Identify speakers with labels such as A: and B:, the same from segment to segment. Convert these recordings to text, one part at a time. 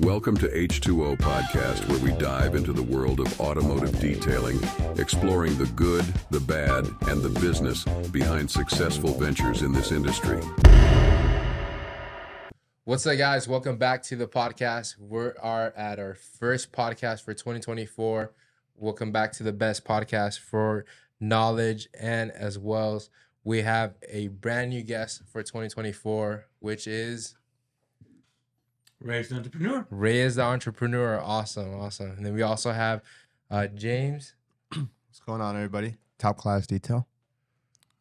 A: Welcome to H2O Podcast, where we dive into the world of automotive detailing, exploring the good, the bad, and the business behind successful ventures in this industry.
B: What's up, guys? Welcome back to the podcast. We are at our first podcast for 2024. Welcome back to the best podcast for knowledge, and as well as we have a brand new guest for 2024, which is
C: Reyes the entrepreneur.
B: Reyes the entrepreneur. Awesome. And then we also have James.
D: What's going on, everybody? Top class detail.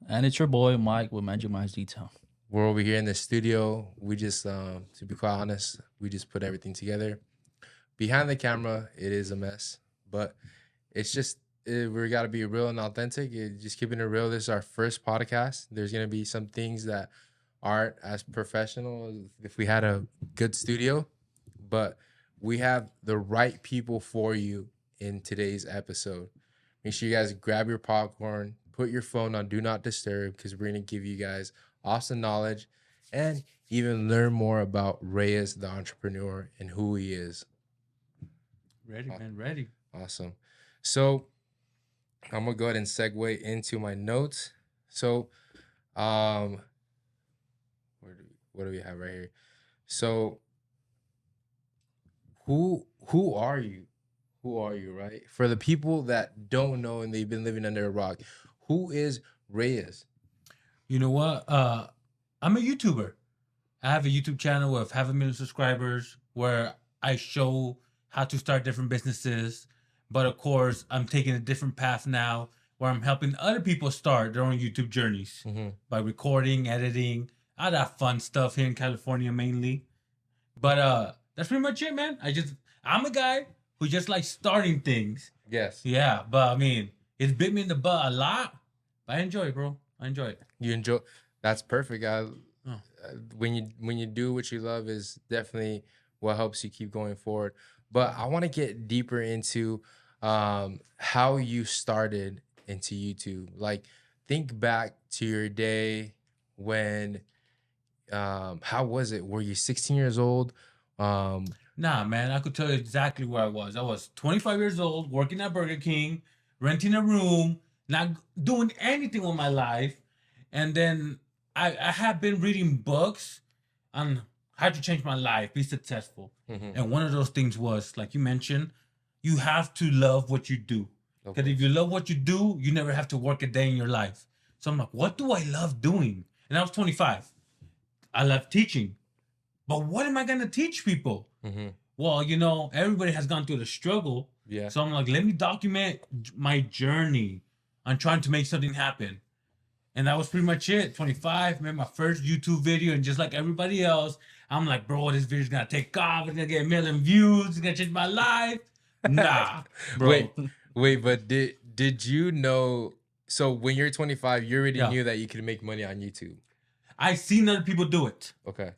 E: And it's your boy Mike with Magic Minds Detail.
B: We're over here in the studio. We just, to be quite honest, we just put everything together. Behind the camera, it is a mess, but it's just, we got to be real and authentic. Just keeping it real. This is our first podcast. There's going to be some things that aren't as professional as if we had a good studio, but we have the right people for you in today's episode. Make sure you guys grab your popcorn, put your phone on Do Not Disturb, because we're going to give you guys awesome knowledge and even learn more about Reyes the entrepreneur and who he is.
C: Ready, man, ready.
B: Awesome. So I'm going to go ahead and segue into my notes. So, what do we have right here? So, who are you? Who are you, right? For the people that don't know and they've been living under a rock, who is Reyes?
C: You know what? I'm a YouTuber. I have a YouTube channel with 500,000 subscribers where I show how to start different businesses. But of course, I'm taking a different path now where I'm helping other people start their own YouTube journeys by recording, editing, all that fun stuff here in California mainly. But that's pretty much it, man. I'm a guy who just likes starting things.
B: Yes.
C: Yeah, but I mean, it's bit me in the butt a lot. But I enjoy it, bro. I enjoy it.
B: You enjoy. That's perfect. When you do what you love is definitely what helps you keep going forward. But I want to get deeper into how you started into YouTube. Like, think back to your day when. How was it? Were you 16 years old?
C: Nah, man, I could tell you exactly where I was. I was 25 years old, working at Burger King, renting a room, not doing anything with my life. And then I have been reading books on how to change my life, be successful. And one of those things was, like you mentioned, you have to love what you do. Because if you love what you do, you never have to work a day in your life. So I'm like, what do I love doing? And I was 25. I love teaching. But what am I going to teach people? Well, you know, everybody has gone through the struggle.
B: Yeah.
C: So I'm like, let me document my journey on trying to make something happen. And that was pretty much it. 25, made my first YouTube video. And just like everybody else, I'm like, bro, this video's going to take off. It's going to get 1 million views. It's going to change my life. Nah, bro.
B: Wait, but did you know? So when you're 25, you already knew that you could make money on YouTube.
C: I seen other people do it.
B: Okay.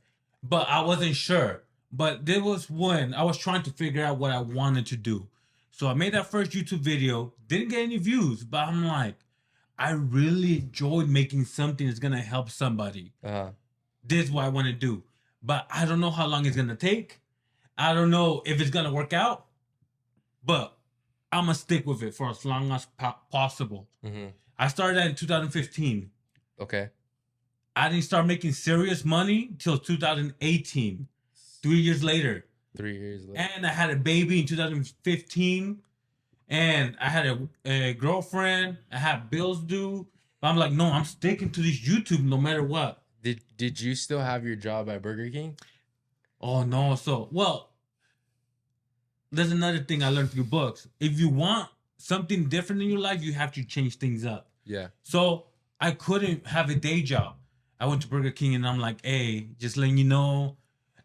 C: But I wasn't sure. But there was when I was trying to figure out what I wanted to do. So I made that first YouTube video. Didn't get any views. But I'm like, I really enjoyed making something that's going to help somebody. This is what I want to do. But I don't know how long it's going to take. I don't know if it's going to work out. But I'm going to stick with it for as long as possible. I started that in 2015.
B: Okay.
C: I didn't start making serious money till 2018, 3 years later.
B: 3 years later.
C: And I had a baby in 2015. And I had a girlfriend. I had bills due. But I'm like, no, I'm sticking to this YouTube no matter what.
B: Did you still have your job at Burger King?
C: Oh, no. So, well, there's another thing I learned through books. If you want something different in your life, you have to change things up.
B: Yeah.
C: So I couldn't have a day job. I went to Burger King and I'm like, hey, just letting you know,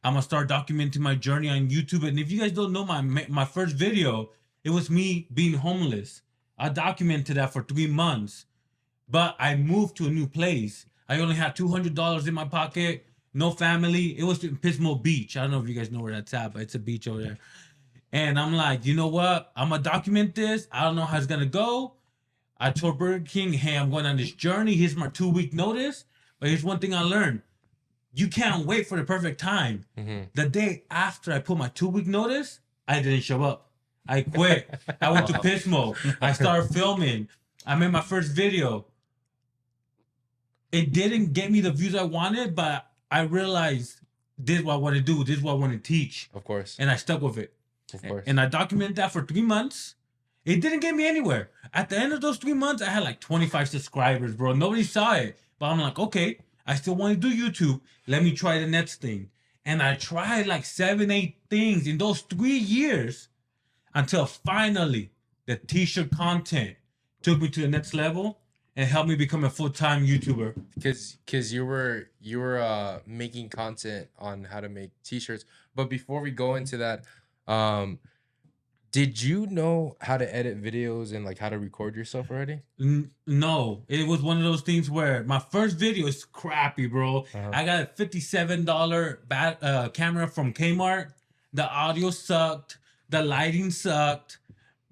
C: I'm going to start documenting my journey on YouTube. And if you guys don't know my first video, it was me being homeless. I documented that for 3 months. But I moved to a new place. I only had $200 in my pocket, no family. It was in Pismo Beach. I don't know if you guys know where that's at, but it's a beach over there. And I'm like, you know what? I'm going to document this. I don't know how it's going to go. I told Burger King, hey, I'm going on this journey. Here's my 2-week notice. But here's one thing I learned. you can't wait for the perfect time. The day after I put my 2-week notice, I didn't show up. I quit. I went to pitch mode. I started filming. I made my first video. It didn't get me the views I wanted, but I realized this is what I want to do. This is what I want to teach.
B: Of course.
C: And I stuck with it.
B: Of course.
C: And I documented that for 3 months. It didn't get me anywhere. At the end of those 3 months, I had like 25 subscribers, bro. Nobody saw it. But I'm like, okay, I still want to do YouTube. Let me try the next thing. And I tried like 7, 8 things in those 3 years until finally the t-shirt content took me to the next level and helped me become a full-time YouTuber.
B: Because you were making content on how to make t-shirts. But before we go into that, did you know how to edit videos and like how to record yourself already?
C: No, it was one of those things where my first video is crappy, bro. I got a $57 camera from Kmart. The audio sucked. The lighting sucked.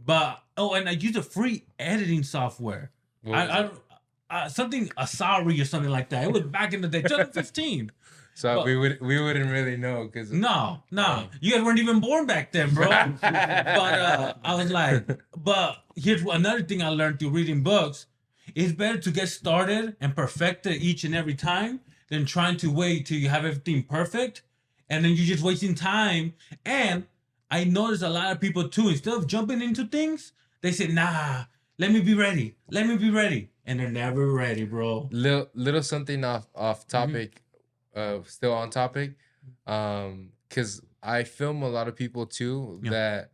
C: But, and I used a free editing software. Something, Asari or something like that. It was back in the day, 2015.
B: So we wouldn't really know because
C: No, you guys weren't even born back then, bro. But I was like, but here's another thing I learned through reading books: it's better to get started and perfect it each and every time than trying to wait till you have everything perfect, and then you're just wasting time. And I noticed a lot of people too, instead of jumping into things, they say, "Nah, let me be ready, and they're never ready, bro.
B: Little something off topic. Still on topic, because I film a lot of people too that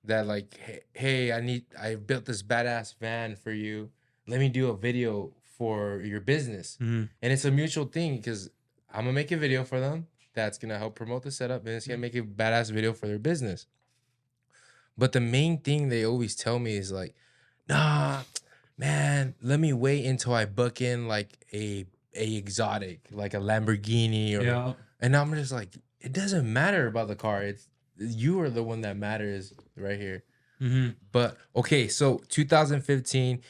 B: like, hey, I built this badass van for you. Let me do a video for your business, and it's a mutual thing because I'm gonna make a video for them that's gonna help promote the setup, and it's gonna make a badass video for their business. But the main thing they always tell me is like, nah, man, let me wait until I book in like a exotic, like a Lamborghini and I'm just like, it doesn't matter about the car. It's you are the one that matters right here. But okay, so 2015,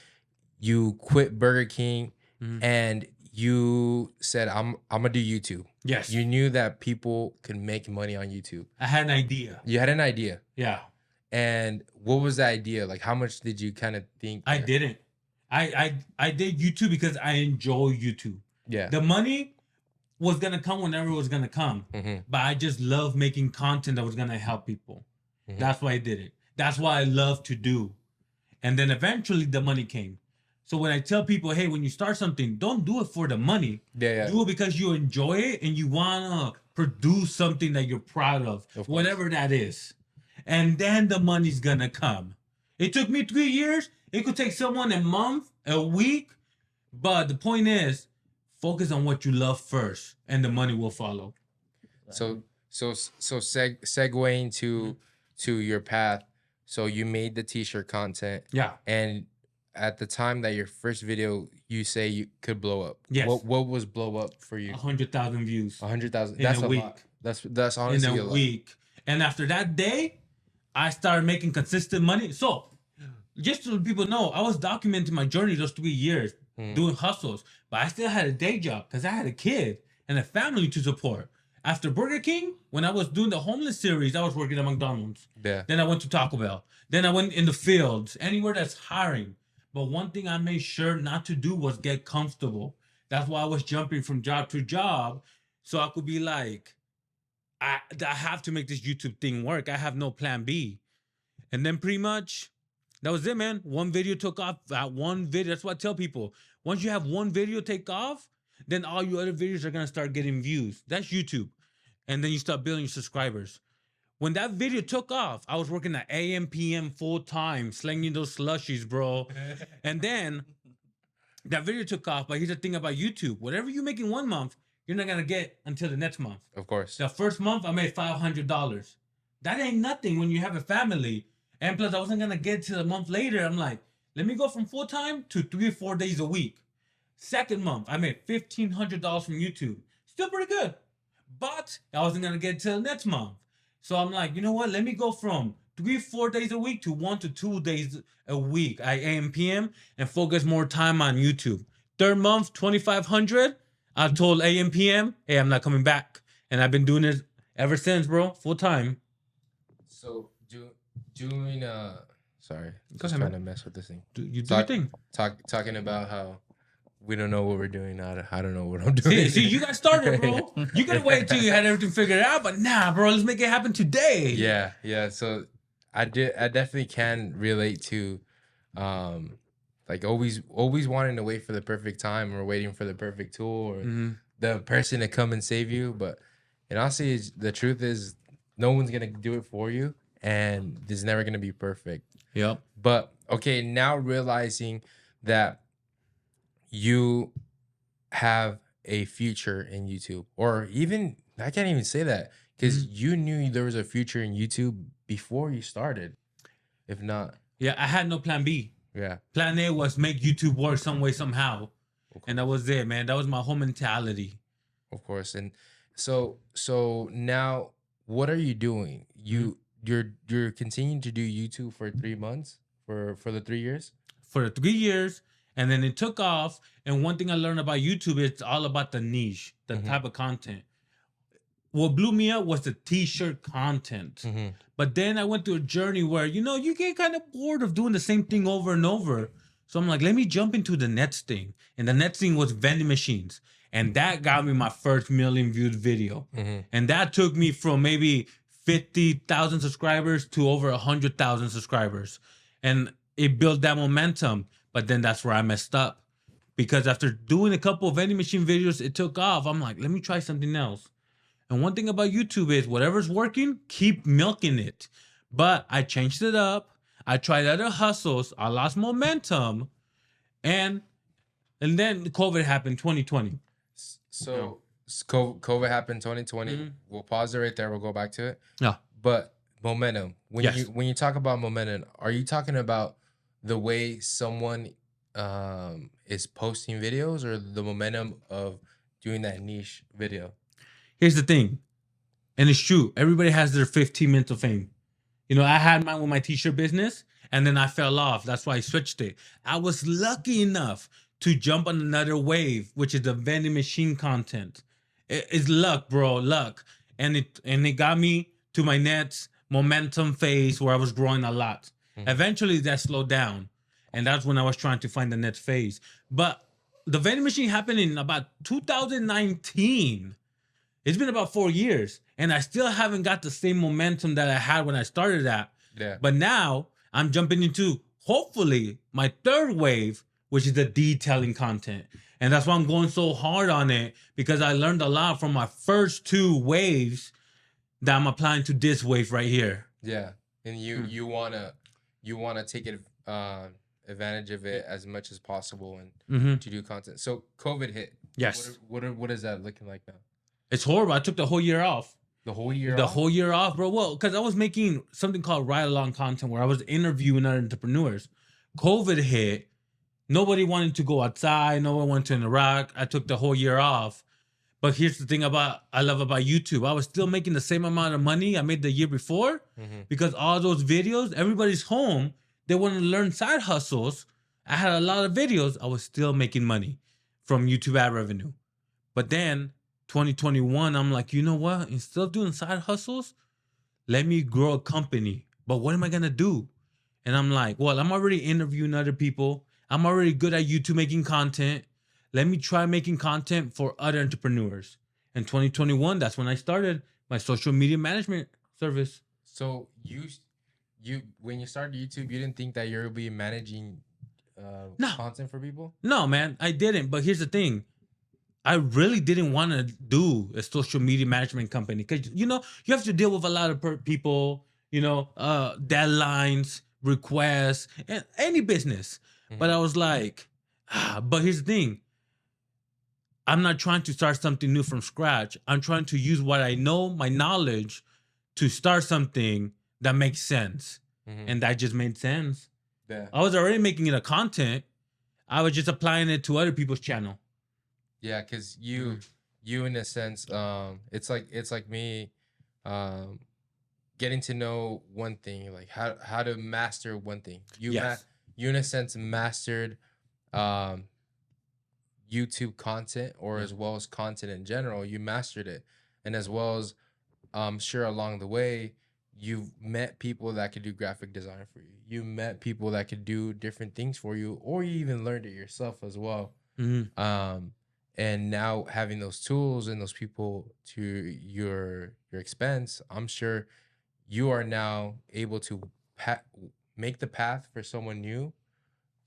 B: you quit Burger King and you said, I'm gonna do YouTube.
C: Yes.
B: You knew that people could make money on YouTube.
C: I had an idea.
B: You had an idea.
C: Yeah.
B: And what was the idea? Like, how much did you kind of think?
C: I didn't. I did YouTube because I enjoy YouTube.
B: Yeah.
C: The money was gonna come whenever it was gonna come, but I just love making content that was gonna help people. That's why I did it. That's what I love to do. And then eventually the money came. So when I tell people, hey, when you start something, don't do it for the money.
B: Yeah.
C: Do it because you enjoy it and you wanna produce something that you're proud of whatever that is. And then the money's gonna come. It took me 3 years. It could take someone a month, a week. But the point is, focus on what you love first, and the money will follow.
B: So segueing to your path. So you made the t-shirt content.
C: Yeah.
B: And at the time that your first video, you say you could blow up.
C: Yes.
B: What was blow up for you?
C: 100,000 views.
B: 100,000.
C: In
B: That's
C: a
B: a
C: week.
B: lot. That's honestly
C: In a week. And after that day, I started making consistent money. So just so people know, I was documenting my journey those 3 years, doing hustles, but I still had a day job because I had a kid and a family to support. After Burger King, when I was doing the homeless series, I was working at McDonald's.
B: Yeah.
C: Then I went to Taco Bell. Then I went in the fields, anywhere that's hiring. But one thing I made sure not to do was get comfortable. That's why I was jumping from job to job, so I could be like, I have to make this YouTube thing work. I have no plan B. And then pretty much, that was it, man. One video took off. That one video, that's what I tell people. Once you have one video take off, then all your other videos are going to start getting views. That's YouTube. And then you start building your subscribers. When that video took off, I was working at AM, PM full time, slinging those slushies, bro. And then that video took off. But here's the thing about YouTube. Whatever you make in 1 month, you're not going to get until the next month.
B: Of course.
C: The first month, I made $500. That ain't nothing when you have a family. And plus, I wasn't going to get to a month later. I'm like, let me go from full time to 3 or 4 days a week. Second month, I made $1,500 from YouTube. Still pretty good. But I wasn't going to get till next month. So I'm like, you know what? Let me go from 3 or 4 days a week to 1 to 2 days a week. I AM, PM, and focus more time on YouTube. Third month, $2,500. I told AM PM, hey, I'm not coming back, and I've been doing it ever since, bro, full time.
B: So doing sorry,
C: Go
B: just
C: ahead,
B: trying
C: man.
B: to mess with this thing.
C: You do your thing.
B: Talking about how we don't know what we're doing. I don't know what I'm doing.
C: See, you got started, bro. You could wait till you had everything figured out, but nah, bro, let's make it happen today.
B: Yeah. So I definitely can relate to, like always wanting to wait for the perfect time or waiting for the perfect tool or the person to come and save you. But and honestly, the truth is, no one's gonna do it for you, and it's never gonna be perfect.
C: Yep.
B: But okay, now realizing that you have a future in YouTube, or even I can't even say that because you knew there was a future in YouTube before you started. If not,
C: Yeah, I had no plan B.
B: yeah,
C: Plan A was make YouTube work some way, somehow. And that was it, man. That was my whole mentality.
B: of course. And so now, what are you doing? You're continuing to do YouTube for 3 months for the 3 years.
C: For 3 years, and then it took off. And one thing I learned about YouTube, it's all about the niche, the type of content. What blew me up was the t-shirt content. But then I went through a journey where, you get kind of bored of doing the same thing over and over. So I'm like, let me jump into the next thing. And the next thing was vending machines. And that got me my first million viewed video. And that took me from maybe 50,000 subscribers to over 100,000 subscribers. And it built that momentum. But then that's where I messed up. Because after doing a couple of vending machine videos, it took off. I'm like, let me try something else. And one thing about YouTube is whatever's working, keep milking it. But I changed it up. I tried other hustles. I lost momentum. And then COVID happened 2020.
B: So COVID happened 2020. We'll pause it right there. We'll go back to it.
C: Yeah.
B: But momentum. When
C: Yes.
B: when you talk about momentum, are you talking about the way someone is posting videos, or the momentum of doing that niche video?
C: Here's the thing. And it's true. Everybody has their 15 minutes of fame. I had mine with my t-shirt business, and then I fell off. That's why I switched it. I was lucky enough to jump on another wave, which is the vending machine content. It's luck, bro, luck. And it got me to my next momentum phase where I was growing a lot. Eventually that slowed down. And that's when I was trying to find the next phase. But the vending machine happened in about 2019. It's been about 4 years, and I still haven't got the same momentum that I had when I started that.
B: Yeah.
C: But now I'm jumping into, hopefully, my third wave, which is the detailing content. And that's why I'm going so hard on it, because I learned a lot from my first 2 waves that I'm applying to this wave right here.
B: Yeah. And you wanna take advantage of it as much as possible and to do content. So COVID hit.
C: Yes.
B: What is that looking like now?
C: It's horrible. I took the whole year off.
B: The whole year
C: The
B: off?
C: whole year off, bro. Well, because I was making something called ride-along content where I was interviewing other entrepreneurs. COVID hit. Nobody wanted to go outside. No one wanted to interact. I took the whole year off. But here's the thing I love about YouTube. I was still making the same amount of money I made the year before, because all those videos, everybody's home. They want to learn side hustles. I had a lot of videos. I was still making money from YouTube ad revenue. But then 2021, I'm like, you know what? Instead of doing side hustles, let me grow a company. But what am I going to do? And I'm like, well, I'm already interviewing other people. I'm already good at YouTube making content. Let me try making content for other entrepreneurs. In 2021, that's when I started my social media management service.
B: So you when you started YouTube, you didn't think that you would be managing content for people?
C: No, man, I didn't. But here's the thing. I really didn't want to do a social media management company because, you have to deal with a lot of people, deadlines, requests, and any business. But I was like, but here's the thing. I'm not trying to start something new from scratch. I'm trying to use what I know, my knowledge, to start something that makes sense. And that just made sense.
B: Yeah.
C: I was already making it a content. I was just applying it to other people's channel.
B: Yeah, because you in a sense, it's like me getting to know one thing, like how to master one thing. You in a sense mastered YouTube content, or as well as content in general, you mastered it. And as well as, I'm sure along the way, you've met people that could do graphic design for you. You met people that could do different things for you, or you even learned it yourself as well. And now having those tools and those people to your expense, I'm sure you are now able to make the path for someone new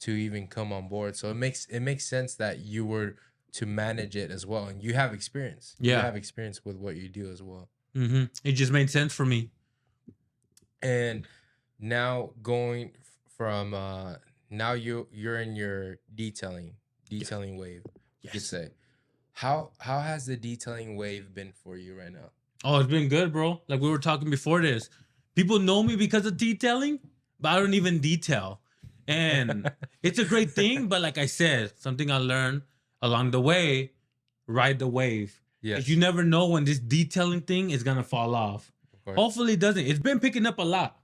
B: to even come on board. So it makes sense that you were to manage it as well, and you have experience. You have experience with what you do as well.
C: It just made sense for me.
B: And now going from now you're in your detailing wave. You could say, how has the detailing wave been for you right now?
C: Oh, it's been good, bro. Like we were talking before this. People know me because of detailing, but I don't even detail. And it's a great thing, but like I said, something I learned along the way, ride the wave.
B: Yes.
C: You never know when this detailing thing is gonna fall off. Hopefully it doesn't. It's been picking up a lot,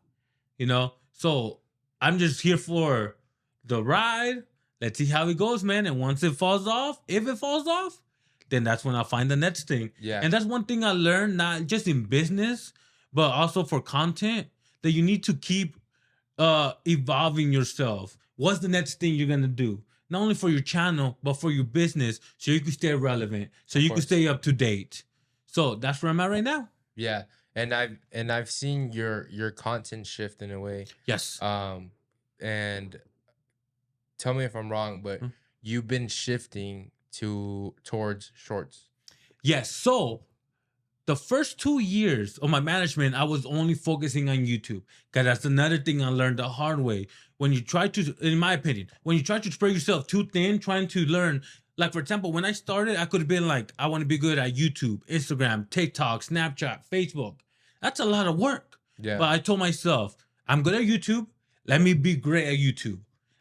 C: you know? So I'm just here for the ride. Let's see how it goes, man. And once it falls off, if it falls off, then that's when I'll find the next thing.
B: Yeah.
C: And that's one thing I learned, not just in business, but also for content, that you need to keep evolving yourself. What's the next thing you're gonna do? Not only for your channel, but for your business, so you can stay relevant, so you can stay up to date. So that's where I'm at right now.
B: Yeah. And I've seen your content shift in a way.
C: Yes.
B: And tell me if I'm wrong, but you've been shifting towards shorts.
C: Yes. So the first 2 years of my management, I was only focusing on YouTube, because that's another thing I learned the hard way. When you try to, in my opinion, when you try to spread yourself too thin, trying to learn, like for example, when I started, I could have been like, I want to be good at YouTube, Instagram, TikTok, Snapchat, Facebook. That's a lot of work.
B: Yeah.
C: But I told myself, I'm good at YouTube. Let me be great at YouTube.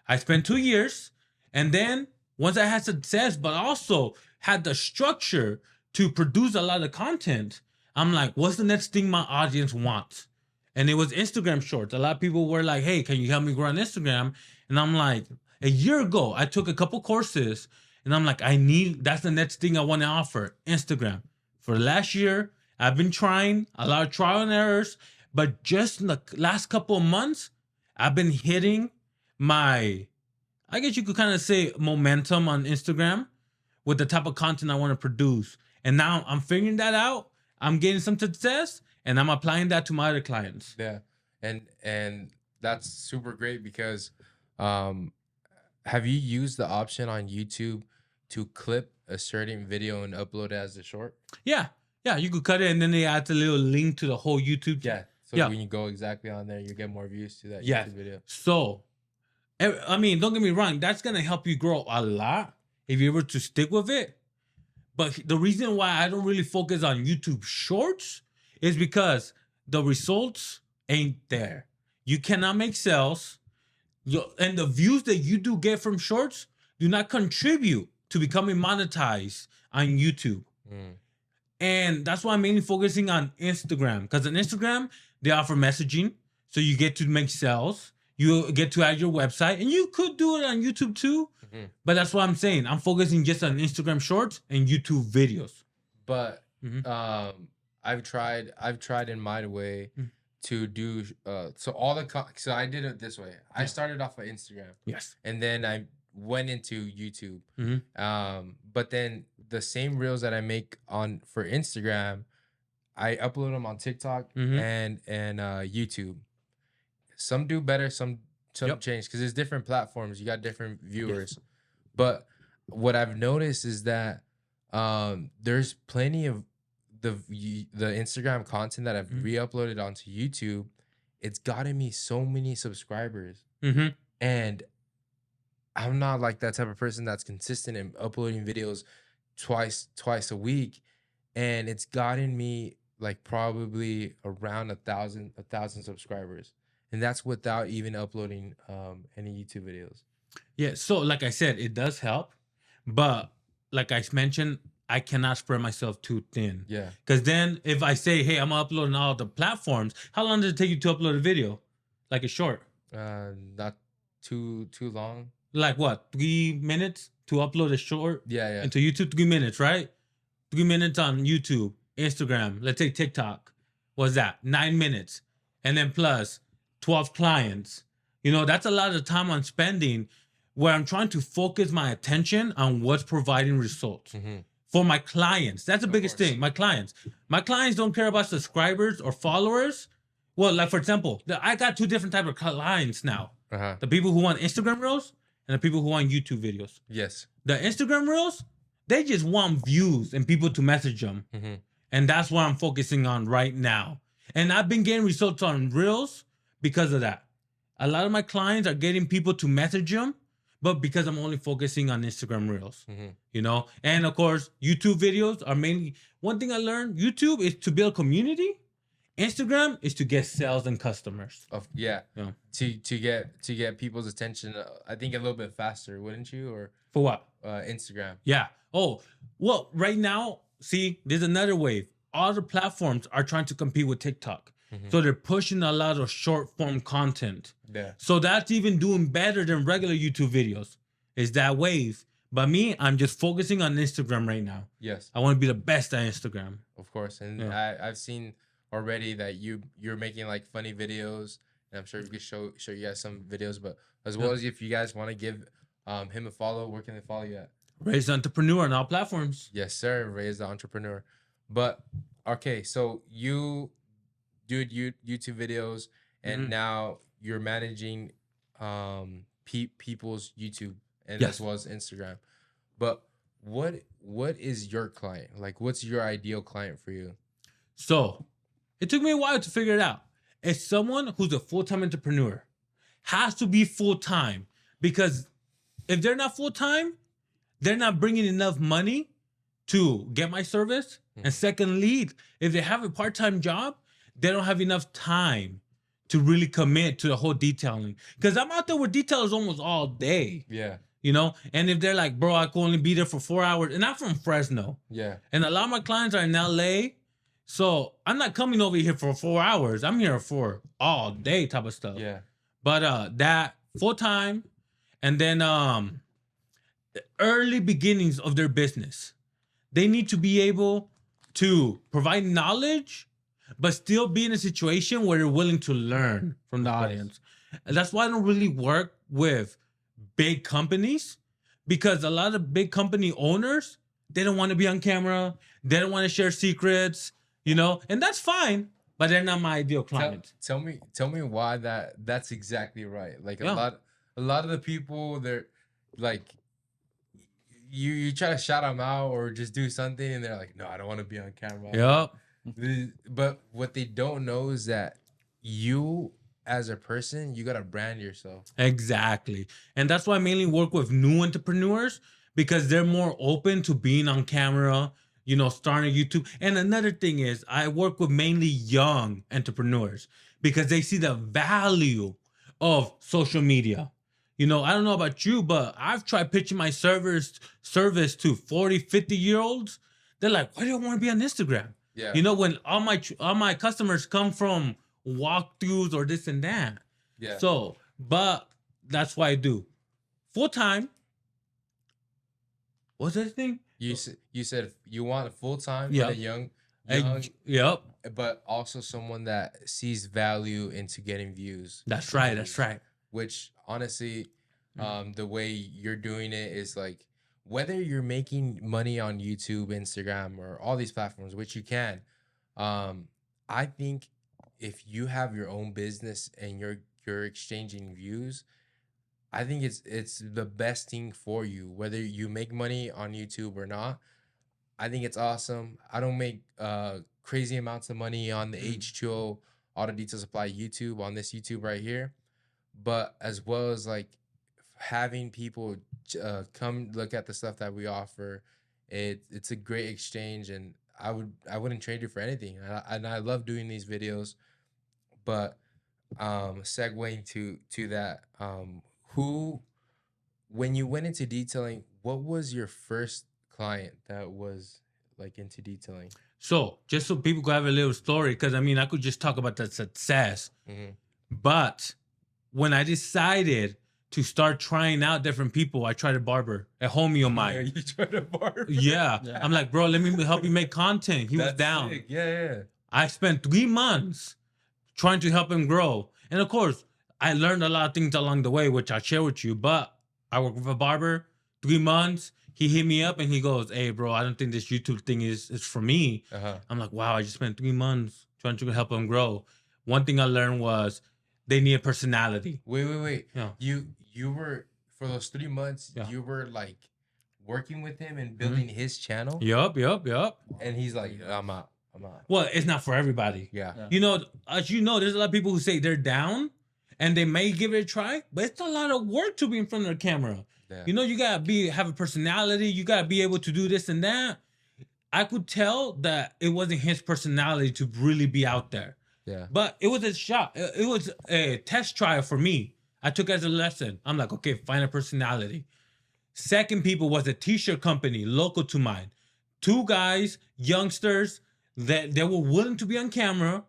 C: I spent 2 years, and then once I had success, but also had the structure to produce a lot of content, I'm like, what's the next thing my audience wants? And it was Instagram shorts. A lot of people were like, hey, can you help me grow on Instagram? And I'm like, a year ago, I took a couple courses, and I'm like, that's the next thing I want to offer, Instagram. For the last year, I've been trying a lot of trial and errors, but just in the last couple of months, I've been hitting my, I guess you could kind of say, momentum on Instagram with the type of content I want to produce. And now I'm figuring that out. I'm getting some success, and I'm applying that to my other clients.
B: Yeah. And that's super great, because have you used the option on YouTube to clip a certain video and upload it as a short?
C: Yeah. Yeah, you could cut it, and then they add a little link to the whole YouTube.
B: Yeah. So when you go exactly on there, you get more views to that YouTube video.
C: So, I mean, don't get me wrong. That's going to help you grow a lot if you're able to stick with it. But the reason why I don't really focus on YouTube shorts is because the results ain't there. You cannot make sales. And the views that you do get from shorts do not contribute to becoming monetized on YouTube. And that's why I'm mainly focusing on Instagram. Because on Instagram, they offer messaging. So you get to make sales. You get to add your website. And you could do it on YouTube too. But that's what I'm saying. I'm focusing just on Instagram shorts and YouTube videos.
B: But I've tried in my way to do so I did it this way. I started off on Instagram.
C: Yes.
B: And then I went into YouTube. But then the same reels that I make for Instagram, I upload them on TikTok and YouTube. Some do better, some change, because there's different platforms. You got different viewers. But what I've noticed is that there's plenty of the Instagram content that I've re-uploaded onto YouTube. It's gotten me so many subscribers. And I'm not like that type of person that's consistent in uploading videos twice a week. And it's gotten me like probably around 1,000 subscribers. And that's without even uploading any YouTube videos.
C: Yeah, so like I said, it does help. But like I mentioned, I cannot spread myself too thin.
B: Yeah.
C: Because then if I say, hey, I'm uploading all the platforms, how long does it take you to upload a video? Like a short?
B: Not too long.
C: Like what? 3 minutes? to upload a short
B: Yeah.
C: into YouTube, 3 minutes, right? 3 minutes on YouTube, Instagram, let's say TikTok. What's that? 9 minutes. And then plus 12 clients. You know, that's a lot of time I'm spending where I'm trying to focus my attention on what's providing results for my clients. That's the biggest thing. My clients don't care about subscribers or followers. Well, like for example, I got 2 different types of clients now. The people who want Instagram Reels and the people who want YouTube videos.
B: Yes.
C: The Instagram Reels, they just want views and people to message them. And that's what I'm focusing on right now. And I've been getting results on Reels because of that. A lot of my clients are getting people to message them, but because I'm only focusing on Instagram Reels, you know? And of course, YouTube videos are mainly, one thing I learned, YouTube is to build community. Instagram is to get sales and customers.
B: Yeah. To get people's attention, I think a little bit faster, wouldn't you? Or
C: For what?
B: Instagram.
C: Yeah. Oh, well, right now, see, there's another wave. All the platforms are trying to compete with TikTok. So they're pushing a lot of short form content.
B: Yeah.
C: So that's even doing better than regular YouTube videos. Is that wave. But me, I'm just focusing on Instagram right now.
B: Yes.
C: I want to be the best at Instagram.
B: Of course. And I've seen already that you're making like funny videos. And I'm sure we could show you guys some videos. But as well as if you guys want to give him a follow, where can they follow you at?
C: Reyes the Entrepreneur on all platforms.
B: Yes, sir. Reyes the Entrepreneur. But okay, so you do YouTube videos, and now you're managing people's YouTube and as well as Instagram. But what is your client? Like, what's your ideal client for you?
C: So it took me a while to figure it out. It's someone who's a full-time entrepreneur. Has to be full-time, because if they're not full-time, they're not bringing enough money to get my service. And secondly, if they have a part-time job, they don't have enough time to really commit to the whole detailing. Because I'm out there with detailers almost all day.
B: Yeah.
C: You know? And if they're like, bro, I can only be there for 4 hours. And I'm from Fresno.
B: Yeah.
C: And a lot of my clients are in LA. So I'm not coming over here for 4 hours. I'm here for all day type of stuff.
B: Yeah.
C: But that full-time, and then the early beginnings of their business. They need to be able to provide knowledge, but still be in a situation where they're willing to learn from the audience. And that's why I don't really work with big companies, because a lot of big company owners, they don't want to be on camera. They don't want to share secrets, you know, and that's fine, but they're not my ideal client.
B: Tell me why that's exactly right. Like a lot of the people, they're like, you try to shout them out or just do something, and they're like, no, I don't want to be on camera.
C: Yep.
B: But what they don't know is that you, as a person, you gotta brand yourself.
C: Exactly. And that's why I mainly work with new entrepreneurs, because they're more open to being on camera, you know, starting YouTube. And another thing is, I work with mainly young entrepreneurs because they see the value of social media. You know, I don't know about you, but I've tried pitching my service to 40, 50-year-olds. They're like, why do you want to be on Instagram?
B: Yeah.
C: You know, when all my customers come from walkthroughs or this and that.
B: Yeah.
C: So, but that's why I do full-time. What's that thing?
B: You said you want a full-time,
C: Yeah.
B: and a young,
C: Yep.
B: but also someone that sees value into getting views.
C: That's right. That's right.
B: Which honestly, the way you're doing it is like, whether you're making money on YouTube, Instagram, or all these platforms, which you can, I think if you have your own business and you're exchanging views, I think it's the best thing for you. Whether you make money on YouTube or not, I think it's awesome. I don't make crazy amounts of money on the H2O Auto Detail Supply YouTube, on this YouTube right here, but as well as like having people come look at the stuff that we offer, it's a great exchange, and I wouldn't trade it for anything. And I love doing these videos. But segueing to that, when you went into detailing, what was your first client that was like into detailing?
C: So just so people could have a little story, because I mean, I could just talk about the success, but when I decided to start trying out different people. I tried a barber, a homie of mine.
B: You tried to barber.
C: Yeah.
E: Yeah.
C: I'm like, bro, let me help you make content. He was
B: That's
C: down.
B: sick. Yeah.
C: I spent 3 months trying to help him grow. And of course, I learned a lot of things along the way, which I'll share with you. But I work with a barber, 3 months. He hit me up and he goes, hey, bro, I don't think this YouTube thing is for me. I'm like, wow, I just spent 3 months trying to help him grow. One thing I learned was they need a personality.
B: Wait.
C: Yeah.
B: You were, for those 3 months,
C: Yeah.
B: you were like working with him and building his channel.
C: Yup.
B: And he's like, I'm out.
C: Well, it's not for everybody.
B: Yeah.
E: Yeah.
C: You know, as you know, there's a lot of people who say they're down and they may give it a try, but it's a lot of work to be in front of the camera.
B: Yeah.
C: You know, you gotta have a personality. You gotta be able to do this and that. I could tell that it wasn't his personality to really be out there,
B: Yeah.
C: but it was a shot. It was a test trial for me. I took it as a lesson. I'm like, okay, find a personality. Second people was a t-shirt company local to mine. 2 guys, youngsters, that they were willing to be on camera.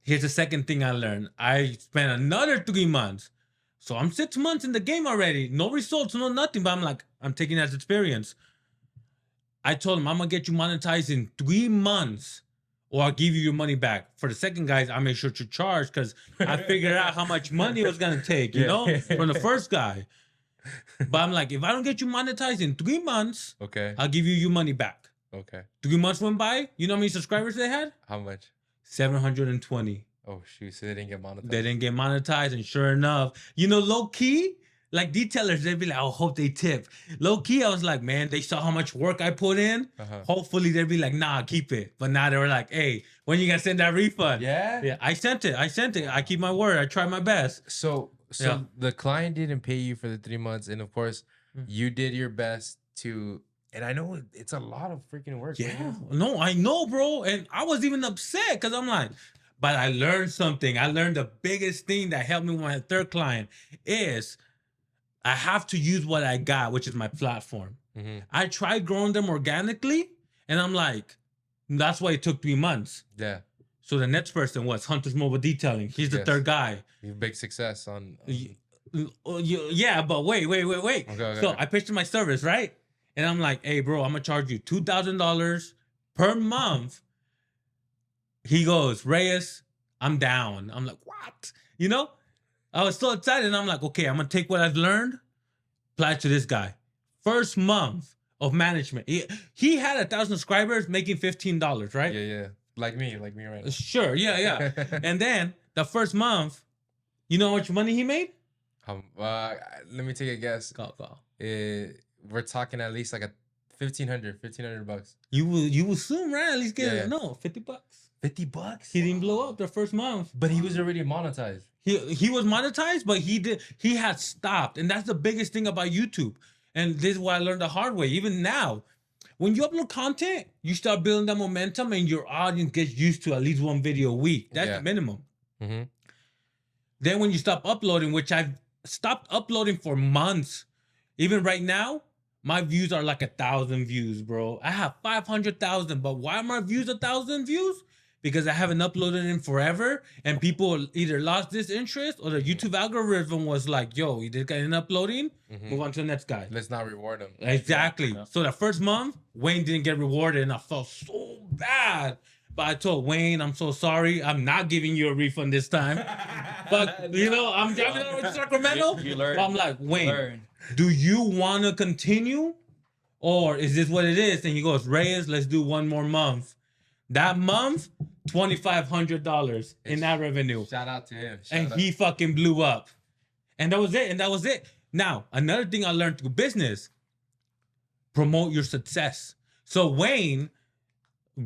C: Here's the second thing I learned. I spent another 3 months. So I'm 6 months in the game already. No results, no nothing. But I'm like, I'm taking it as experience. I told him, I'm going to get you monetized in 3 months or I'll give you your money back. For the second guys, I made sure to charge because I figured out how much money it was going to take, you know, from the first guy. But I'm like, if I don't get you monetized in 3 months,
B: Okay.
C: I'll give you your money back.
B: Okay.
C: 3 months went by. You know how many subscribers they had?
B: How much?
C: 720.
B: Oh shoot! So they didn't get monetized.
C: They didn't get monetized, and sure enough, you know, low key, like detailers, they'd be like, "I hope they tip." Low key, I was like, "Man, they saw how much work I put in. Hopefully, they'd be like, nah, keep it." But now they were like, "Hey, when you gonna send that refund?"
B: Yeah.
C: Yeah, I sent it. I keep my word. I try my best.
B: So
C: Yeah.
B: the client didn't pay you for the 3 months, and of course, you did your best to. And I know it's a lot of freaking work.
C: Yeah,
B: man.
C: no, I know, bro. And I was even upset because I'm like, but I learned something. I learned the biggest thing that helped me with my third client is I have to use what I got, which is my platform. I tried growing them organically, and I'm like, that's why it took 3 months.
B: Yeah.
C: So the next person was Hunter's Mobile Detailing. He's the
B: Yes.
C: third guy.
B: You big success on.
C: Yeah, but wait.
B: Okay.
C: So I pitched my service, right? And I'm like, hey, bro, I'm going to charge you $2,000 per month. He goes, Reyes, I'm down. I'm like, what? You know? I was so excited. And I'm like, okay, I'm going to take what I've learned, apply it to this guy. First month of management. He had 1,000 subscribers making $15, right?
B: Yeah. Like me right now.
C: Sure. Yeah. And then the first month, you know how much money he made?
B: Let me take a guess.
C: Go.
B: We're talking at least like a $1,500
C: You will soon, right? At least get
B: Yeah.
C: no $50.
B: $50.
C: He didn't blow up the first month.
B: But he was already monetized.
C: He was monetized, but he had stopped. And that's the biggest thing about YouTube. And this is what I learned the hard way. Even now, when you upload content, you start building that momentum and your audience gets used to at least 1 video a week. That's
B: Yeah.
C: the minimum.
B: Mm-hmm.
C: Then when you stop uploading, which I've stopped uploading for months, even right now, my views are like 1,000 views, bro. I have 500,000, but why are my views 1,000 views? Because I haven't uploaded in forever, and people either lost this interest or the YouTube algorithm was like, yo, you this guy isn't uploading, move on to the next guy.
B: Let's not reward him.
C: Exactly.
E: Yeah.
C: So the first month, Wayne didn't get rewarded, and I felt so bad. But I told Wayne, I'm so sorry. I'm not giving you a refund this time. But, you know, I'm driving over to Sacramento.
E: You learn.
C: But I'm like, Wayne,
E: Learn.
C: do you want to continue? Or is this what it is? And he goes, Reyes, let's do 1 more month. That month, $2,500 in that revenue.
B: Shout out to him.
C: And he fucking blew up. And that was it. Now, another thing I learned through business, promote your success. So Wayne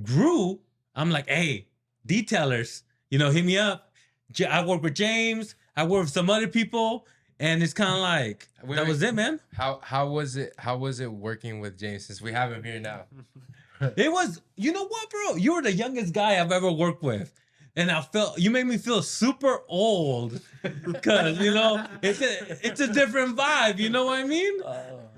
C: grew. I'm like, hey, detailers, hit me up. I work with James. I work with some other people. And it's kind of like, that was it, man.
B: How was it working with James, since we have him here now?
C: It was, you know what, bro? You were the youngest guy I've ever worked with. And you made me feel super old. Because, it's a different vibe. You know what I mean?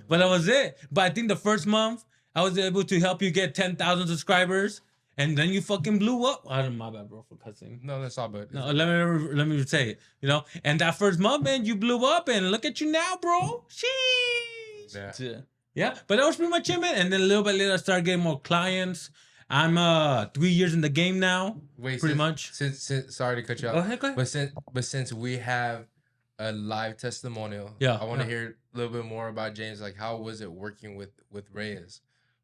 C: But that was it. But I think the first month, I was able to help you get 10,000 subscribers. and then you fucking blew up. I don't, my bad, bro, for cussing.
B: No, that's all. But
C: No, let me say it. You know, and that first month, man, you blew up, and look at you now, bro. Sheesh.
B: Yeah.
C: Yeah, but that was pretty much it, man. And then a little bit later, I started getting more clients. I'm 3 years in the game now.
B: wait,
C: pretty much.
B: Since sorry to cut you off.
C: Go ahead, go ahead.
B: But since we have a live testimonial,
C: Yeah,
B: I want to
C: yeah.
B: hear a little bit more about James. Like, how was it working with Reyes,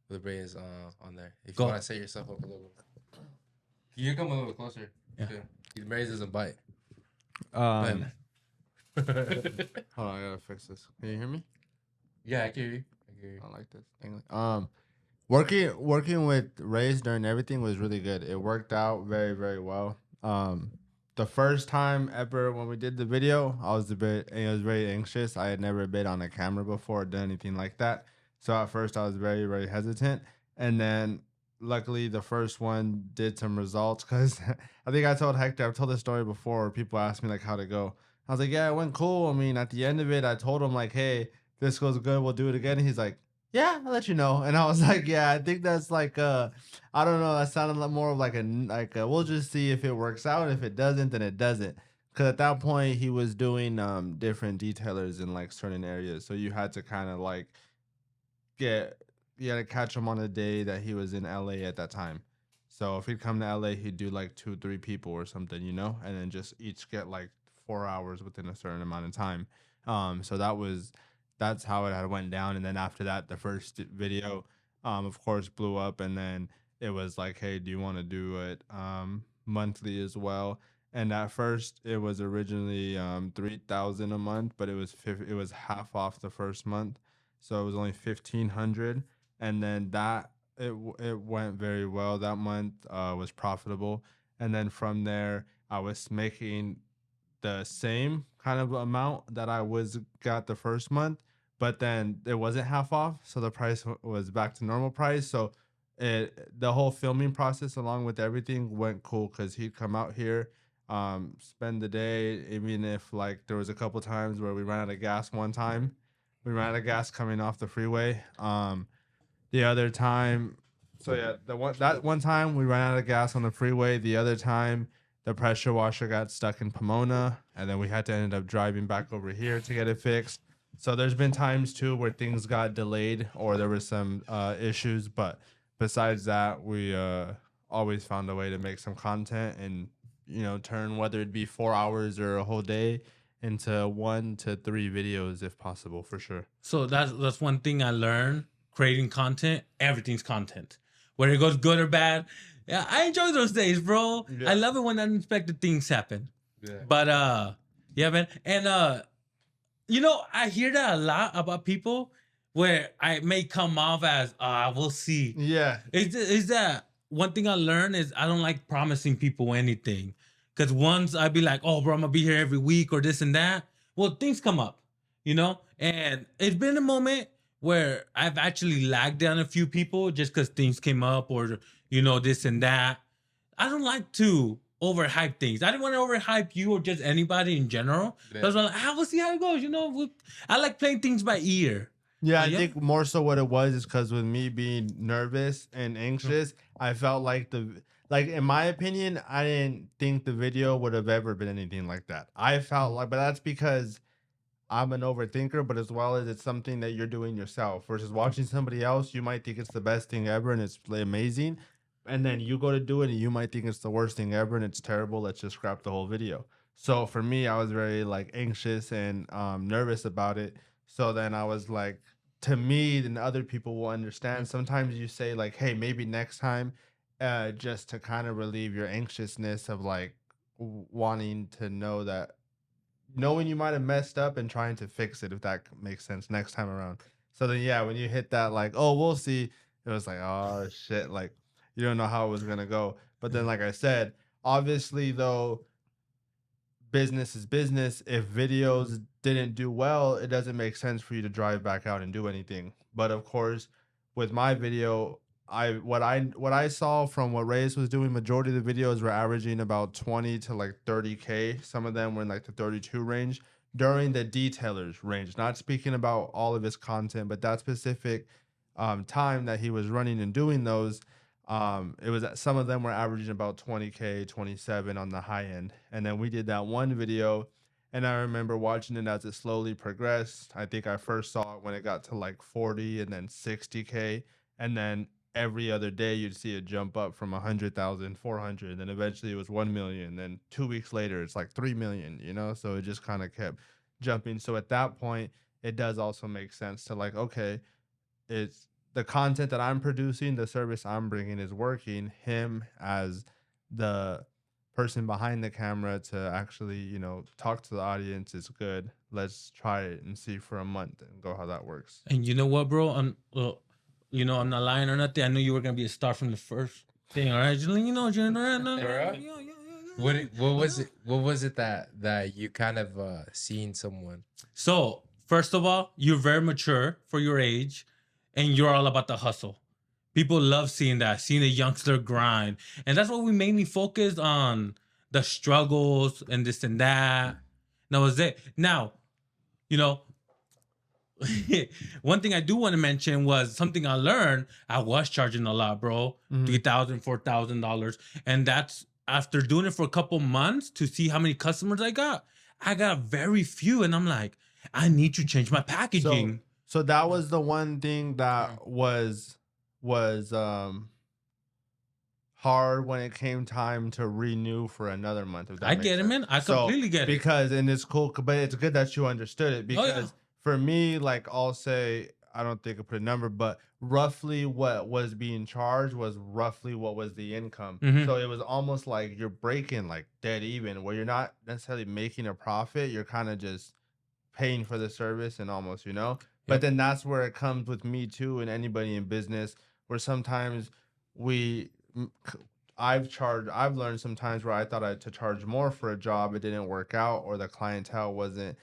B: on there? If
C: Go.
B: you want to set yourself up a little bit, you can come a little closer.
C: Yeah.
B: Reyes doesn't bite.
D: Hold on, I gotta fix this. Can you hear me?
B: Yeah, I can hear you.
D: I don't like this thing. Working with Reyes during everything was really good. It worked out very, very well. The first time ever when we did the video, I was very anxious. I had never been on a camera before or done anything like that. So at first I was very, very hesitant. And then luckily the first one did some results, because I think I told Hector, I've told this story before, people asked me like how to go. I was like, yeah, it went cool. I mean, at the end of it, I told him like, hey, this goes good, we'll do it again. And he's like, yeah, I'll let you know. And I was like, yeah, I think that's like I don't know, that sounded like more of like a we'll just see if it works out. If it doesn't, then it doesn't. Because at that point he was doing different detailers in like certain areas, so you had to kind of like you had to catch him on a day that he was in LA at that time. So if he'd come to LA, he'd do like 2-3 people or something, you know, and then just each get like 4 hours within a certain amount of time. So that's how it had went down. And then after that, the first video, of course, blew up. And then it was like, hey, do you want to do it monthly as well? And at first, it was originally $3,000 a month, but it was half off the first month, so it was only $1,500. And then it went very well. That month was profitable. And then from there, I was making the same kind of amount that I got the first month, but then it wasn't half off, so the price was back to normal price. So the whole filming process along with everything went cool, because he'd come out here, spend the day, even if like there was a couple times where we ran out of gas. One time we ran out of gas coming off the freeway. The other time, so yeah, that one time we ran out of gas on the freeway. The other time the pressure washer got stuck in Pomona, and then we had to end up driving back over here to get it fixed. So there's been times too where things got delayed or there was some issues, but besides that, we always found a way to make some content and, you know, turn whether it be 4 hours or a whole day into 1 to 3 videos if possible, for sure.
C: So that's one thing I learned, creating content. Everything's content, whether it goes good or bad. Yeah, I enjoy those days, bro.
D: Yeah.
C: I love it when unexpected things happen.
B: Yeah.
C: But yeah, man. And you know, I hear that a lot about people where I may come off as we'll see.
D: Yeah.
C: Is that one thing I learned is I don't like promising people anything. Because once I be like, oh, bro, I'm going to be here every week or this and that. Well, things come up, you know? And it's been a moment where I've actually lagged down a few people just because things came up or, you know, this and that. I don't like to overhype things. I didn't want to overhype you or just anybody in general.
B: Yeah.
C: So I was like, we'll see how it goes, you know? I like playing things by ear.
D: Yeah, I
C: Yeah.
D: think more so what it was is because with me being nervous and anxious, I felt like in my opinion, I didn't think the video would have ever been anything like that. I felt like, but that's because I'm an overthinker, but as well as it's something that you're doing yourself versus watching somebody else, you might think it's the best thing ever and it's amazing. And then you go to do it and you might think it's the worst thing ever and it's terrible. Let's just scrap the whole video. So for me, I was very like anxious and nervous about it. So then I was like, to me, then other people will understand. Sometimes you say like, hey, maybe next time, just to kind of relieve your anxiousness of like wanting to know that, knowing you might have messed up and trying to fix it, if that makes sense, next time around. So then, yeah, when you hit that like, oh, we'll see, it was like, oh shit, like you don't know how it was gonna go. But then, like I said, obviously though, business is business. If videos didn't do well, it doesn't make sense for you to drive back out and do anything. But of course, with my video, what I saw from what Reyes was doing, majority of the videos were averaging about 20 to like 30K. Some of them were in like the 32 range during the detailers range. Not speaking about all of his content, but that specific time that he was running and doing those, It was some of them were averaging about 20K, 27 on the high end. And then we did that one video, and I remember watching it as it slowly progressed. I think I first saw it when it got to like 40 and then 60K. And then every other day you'd see it jump up from 100,000, 400, then eventually it was 1 million. Then 2 weeks later, it's like 3 million, you know? So it just kind of kept jumping. So at that point, it does also make sense to like, okay, it's the content that I'm producing, the service I'm bringing is working. Him as the person behind the camera to actually, you know, talk to the audience is good. Let's try it and see for a month and go how that works.
C: And you know what, bro? You know, I'm not lying or nothing. I knew you were gonna be a star from the first thing. All right, you know,
B: What was it that you kind of seen someone?
C: So first of all, you're very mature for your age, and you're all about the hustle. People love seeing that, seeing a youngster grind, and that's what we mainly focused on, the struggles and this and that. That was it. Now, you know, one thing I do want to mention was something I learned. I was charging a lot, bro, $3,000, $4,000, and that's after doing it for a couple months to see how many customers I got. I got very few, and I'm like, I need to change my packaging.
D: So that was the one thing that was hard when it came time to renew for another month. If that
C: I
D: makes
C: get it,
D: sense.
C: man. I completely get it.
D: Because, and it's cool, but it's good that you understood it, because for me, like, I'll say, I don't think I put a number, but roughly what was being charged was roughly what was the income. So it was almost like you're breaking like dead even, where you're not necessarily making a profit. You're kind of just paying for the service and almost, you know. But then that's where it comes with me too, and anybody in business, where sometimes I've learned sometimes where I thought I had to charge more for a job, it didn't work out, or the clientele wasn't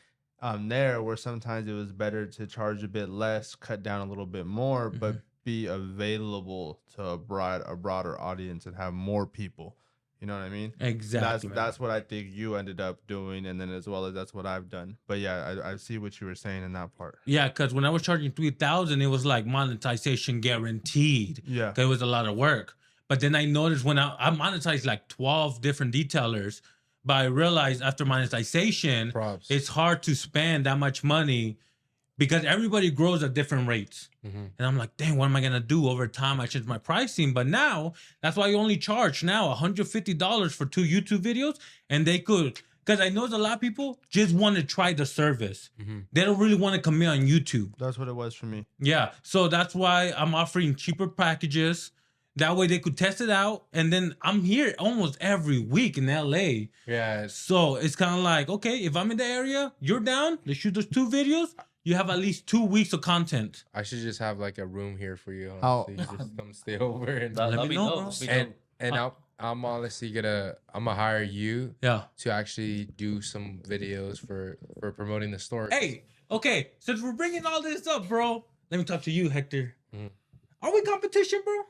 D: there, where sometimes it was better to charge a bit less, cut down a little bit more, but be available to a broader audience and have more people. You know what I mean?
C: Exactly.
D: That's what I think you ended up doing, and then as well as that's what I've done. But yeah, I see what you were saying in that part.
C: Yeah, because when I was charging 3,000, it was like monetization guaranteed.
D: Yeah,
C: it was a lot of work. But then I noticed when I monetized like 12 different detailers, but I realized after monetization, it's hard to spend that much money because everybody grows at different rates. And I'm like, dang, what am I going to do? Over time, I changed my pricing. But now, that's why you only charge now $150 for 2 YouTube videos. And they could, because I know a lot of people just want to try the service. They don't really want to commit on YouTube.
D: that's what it was for me.
C: Yeah. So that's why I'm offering cheaper packages. That way they could test it out. And then I'm here almost every week in LA.
B: Yeah.
C: So it's kind of like, okay, if I'm in the area, you're down. Let's shoot those 2 videos. You have at least 2 weeks of content.
B: I should just have like a room here for you.
D: How-
B: Honestly. You just come stay over and
C: Let me know, bro.
B: I'm honestly I'm gonna hire you
C: Yeah.
B: to actually do some videos for promoting the store.
C: Hey, okay. Since we're bringing all this up, bro, let me talk to you, Hector. Are we competition, bro?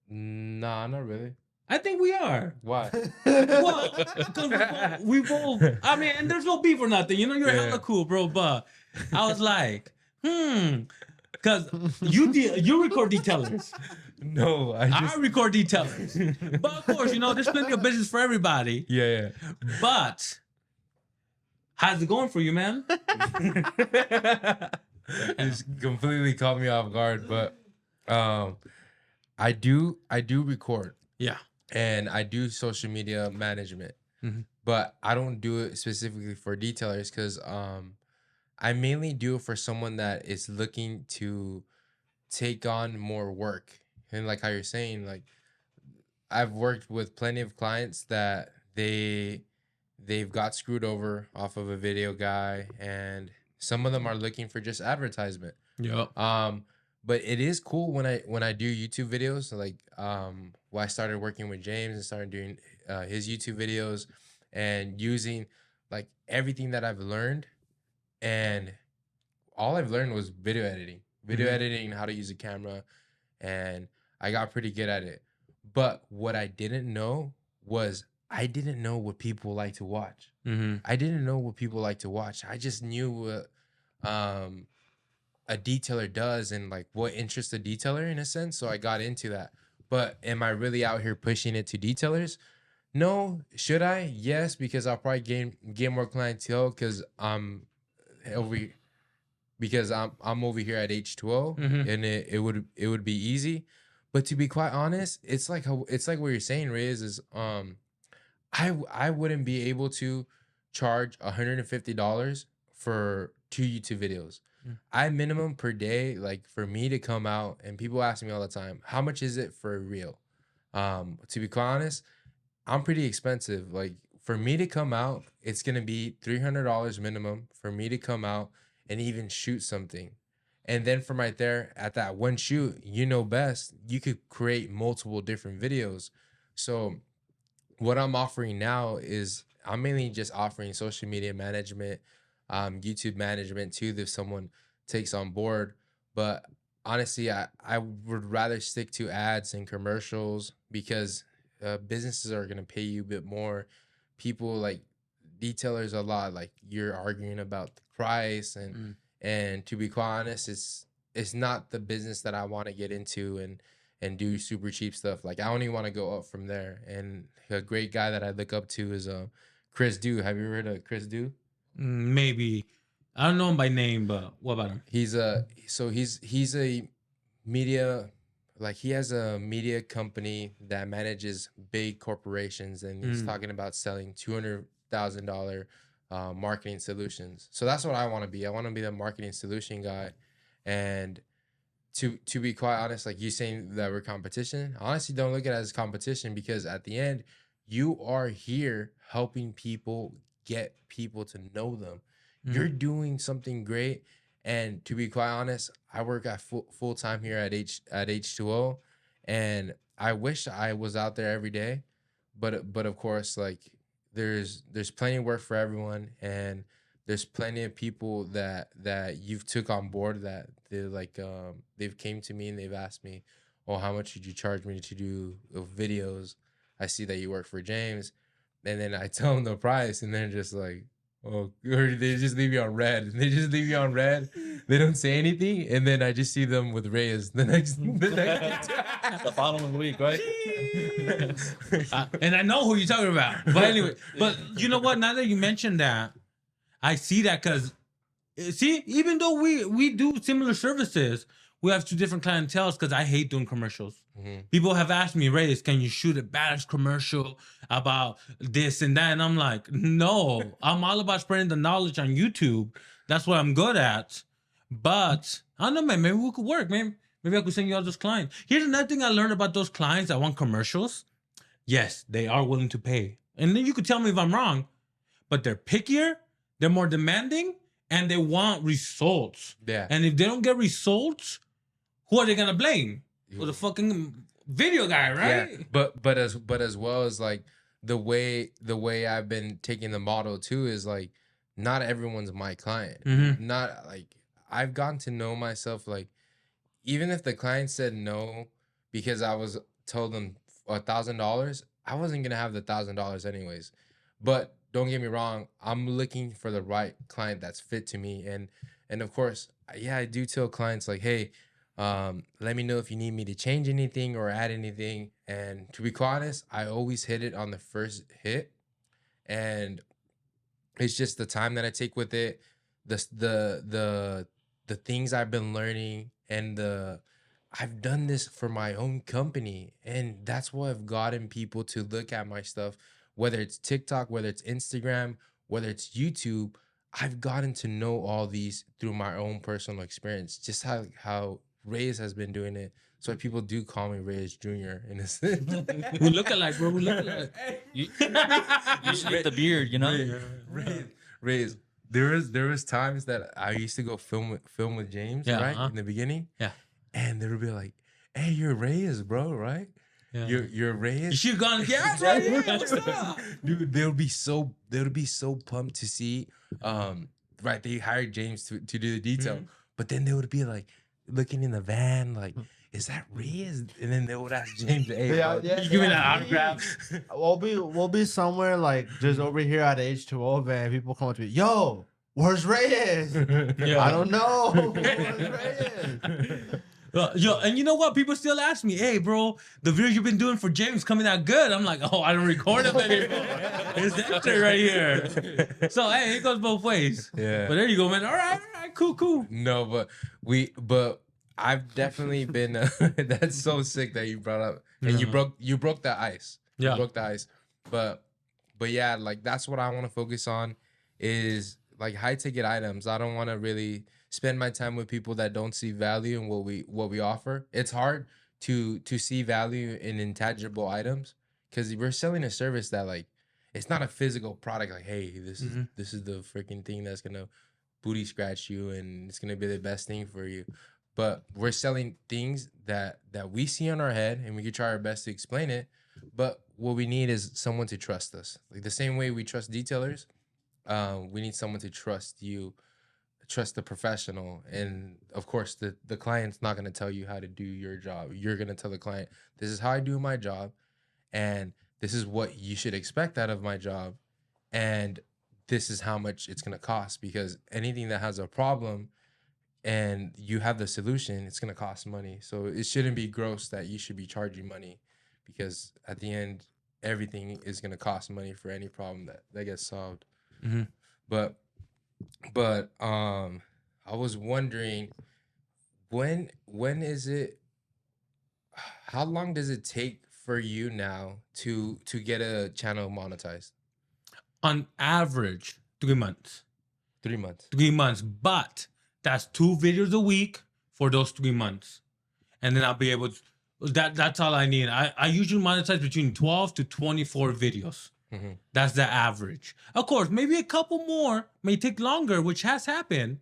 B: Nah, not really.
C: I think we are.
B: Why?
C: Well, because we both. I mean, and there's no beef or nothing. You know, you're hella cool, bro. But I was like, because you record detailers.
B: No,
C: I record detailers. But of course, you know, there's plenty of business for everybody.
B: Yeah.
C: But how's it going for you, man?
B: It's completely caught me off guard, but I do record.
C: Yeah.
B: And I do social media management. But I don't do it specifically for detailers because I mainly do it for someone that is looking to take on more work. And like how you're saying, like I've worked with plenty of clients that they've got screwed over off of a video guy, and some of them are looking for just advertisement.
C: Yeah.
B: But it is cool when I do YouTube videos. Like when I started working with James and started doing his YouTube videos and using like everything that I've learned, and all I've learned was video editing, how to use a camera, and I got pretty good at it. But what I didn't know was I didn't know what people like to watch. I didn't know what people like to watch. I just knew what a detailer does and like what interests a detailer in a sense. So I got into that. But am I really out here pushing it to detailers? No. Should I? Yes, because I'll probably gain more clientele because over I'm over here at H2O, and it would be easy. But to be quite honest, it's like what you're saying, Reyes, is I wouldn't be able to charge $150 for 2 YouTube videos. I minimum per day, like for me to come out, and people ask me all the time, how much is it for a reel? To be quite honest, I'm pretty expensive. Like for me to come out, it's gonna be $300 minimum for me to come out and even shoot something. And then from right there, at that one shoot, you know best, you could create multiple different videos. So what I'm offering now is I'm mainly just offering social media management, YouTube management too, if someone takes on board. But honestly, I would rather stick to ads and commercials because businesses are going to pay you a bit more. People like detailers a lot, like you're arguing about the price and to be quite honest, it's not the business that I want to get into and do super cheap stuff. Like I only want to go up from there. And a great guy that I look up to is Chris Dew. Have you ever heard of Chris Dew?
C: Maybe. I don't know him by name, but what about him?
B: He's a media, like he has a media company that manages big corporations, and he's talking about selling $200,000 marketing solutions. So that's what I want to be. I want to be the marketing solution guy. And to be quite honest, like you saying that we're competition, honestly, don't look at it as competition, because at the end, you are here helping people get people to know them. You're doing something great. And to be quite honest, I work at full time here at H2O, and I wish I was out there every day, but of course, like there's plenty of work for everyone, and there's plenty of people that you've took on board that they're like they've came to me and they've asked me, oh, how much did you charge me to do videos? I see that you work for James, and then I tell them the price, and they're just like, oh, or they just leave you on red. They just leave you on red. They don't say anything, and then I just see them with Reyes the next
E: The following week, right?
C: And I know who you're talking about. But anyway, but you know what? Now that you mentioned that, I see that because, see, even though we do similar services, we have 2 different clienteles because I hate doing commercials. People have asked me, Reyes, can you shoot a badass commercial about this and that? And I'm like, no, I'm all about spreading the knowledge on YouTube. That's what I'm good at. But I don't know, man, maybe we could work, man. Maybe I could send you all those clients. Here's another thing I learned about those clients that want commercials. Yes, they are willing to pay. And then you could tell me if I'm wrong, but they're pickier, they're more demanding, and they want results.
B: Yeah.
C: And if they don't get results, who are they gonna blame? Well, the fucking video guy, right?
B: Yeah. But as well as like the way I've been taking the model too is like not everyone's my client. Not like I've gotten to know myself, like even if the client said no because I was told them $1,000, I wasn't gonna have the $1,000 anyways. But don't get me wrong, I'm looking for the right client that's fit to me, and of course, yeah, I do tell clients like, hey, let me know if you need me to change anything or add anything. And to be quite honest, I always hit it on the first hit, and it's just the time that I take with it, the things I've been learning, and I've done this for my own company, and that's what I've gotten people to look at my stuff, whether it's TikTok, whether it's Instagram, whether it's YouTube. I've gotten to know all these through my own personal experience, just how Reyes has been doing it. So people do call me Reyes Jr. in a sense.
C: We look alike, bro. We look alike.
E: You split the beard, you know?
B: Reyes. There was times that I used to go film with James, right? In the beginning. Yeah. And they would be like, hey, you're Reyes, bro, right? Yeah. You're Reyes.
C: You should have gone, yeah, right here. What's up?
B: Dude, they would be so pumped to see right, they hired James to do the detail. But then they would be like looking in the van, like, is that Reyes? And then they would ask James, hey,
C: you give me that autograph.
D: We'll be somewhere like just over here at H2O van. People come up to me, yo, where's Reyes? I don't know. Where's Reyes?
C: Yo, and you know what? People still ask me, "Hey, bro, the videos you've been doing for James coming out good." I'm like, "Oh, I don't record them anymore. It's empty right here." So hey, it goes both ways.
B: Yeah.
C: But there you go, man. All right, cool.
B: No, but I've definitely been. That's so sick that you brought up, and you broke the ice.
C: Yeah.
B: You broke the ice. But yeah, like that's what I want to focus on is like high ticket items. I don't want to really spend my time with people that don't see value in what we offer. It's hard to see value in intangible items because we're selling a service that like it's not a physical product. Like, hey, this is the freaking thing that's gonna booty scratch you and it's gonna be the best thing for you. But we're selling things that we see on our head and we can try our best to explain it. But what we need is someone to trust us. Like the same way we trust detailers, we need someone to trust you, trust the professional. And of course, the client's not going to tell you how to do your job. You're going to tell the client, this is how I do my job. And this is what you should expect out of my job. And this is how much it's going to cost, because anything that has a problem and you have the solution, it's going to cost money. So it shouldn't be gross that you should be charging money, because at the end, everything is going to cost money for any problem that gets solved.
C: Mm-hmm.
B: But I was wondering, when is it, how long does it take for you now to get a channel monetized?
C: On average, 3 months.
B: 3 months.
C: 3 months. But that's 2 videos a week for those 3 months. And then I'll be able to, that's all I need. I usually monetize between 12 to 24 videos.
B: Mm-hmm.
C: That's the average. Of course, maybe a couple more may take longer, which has happened,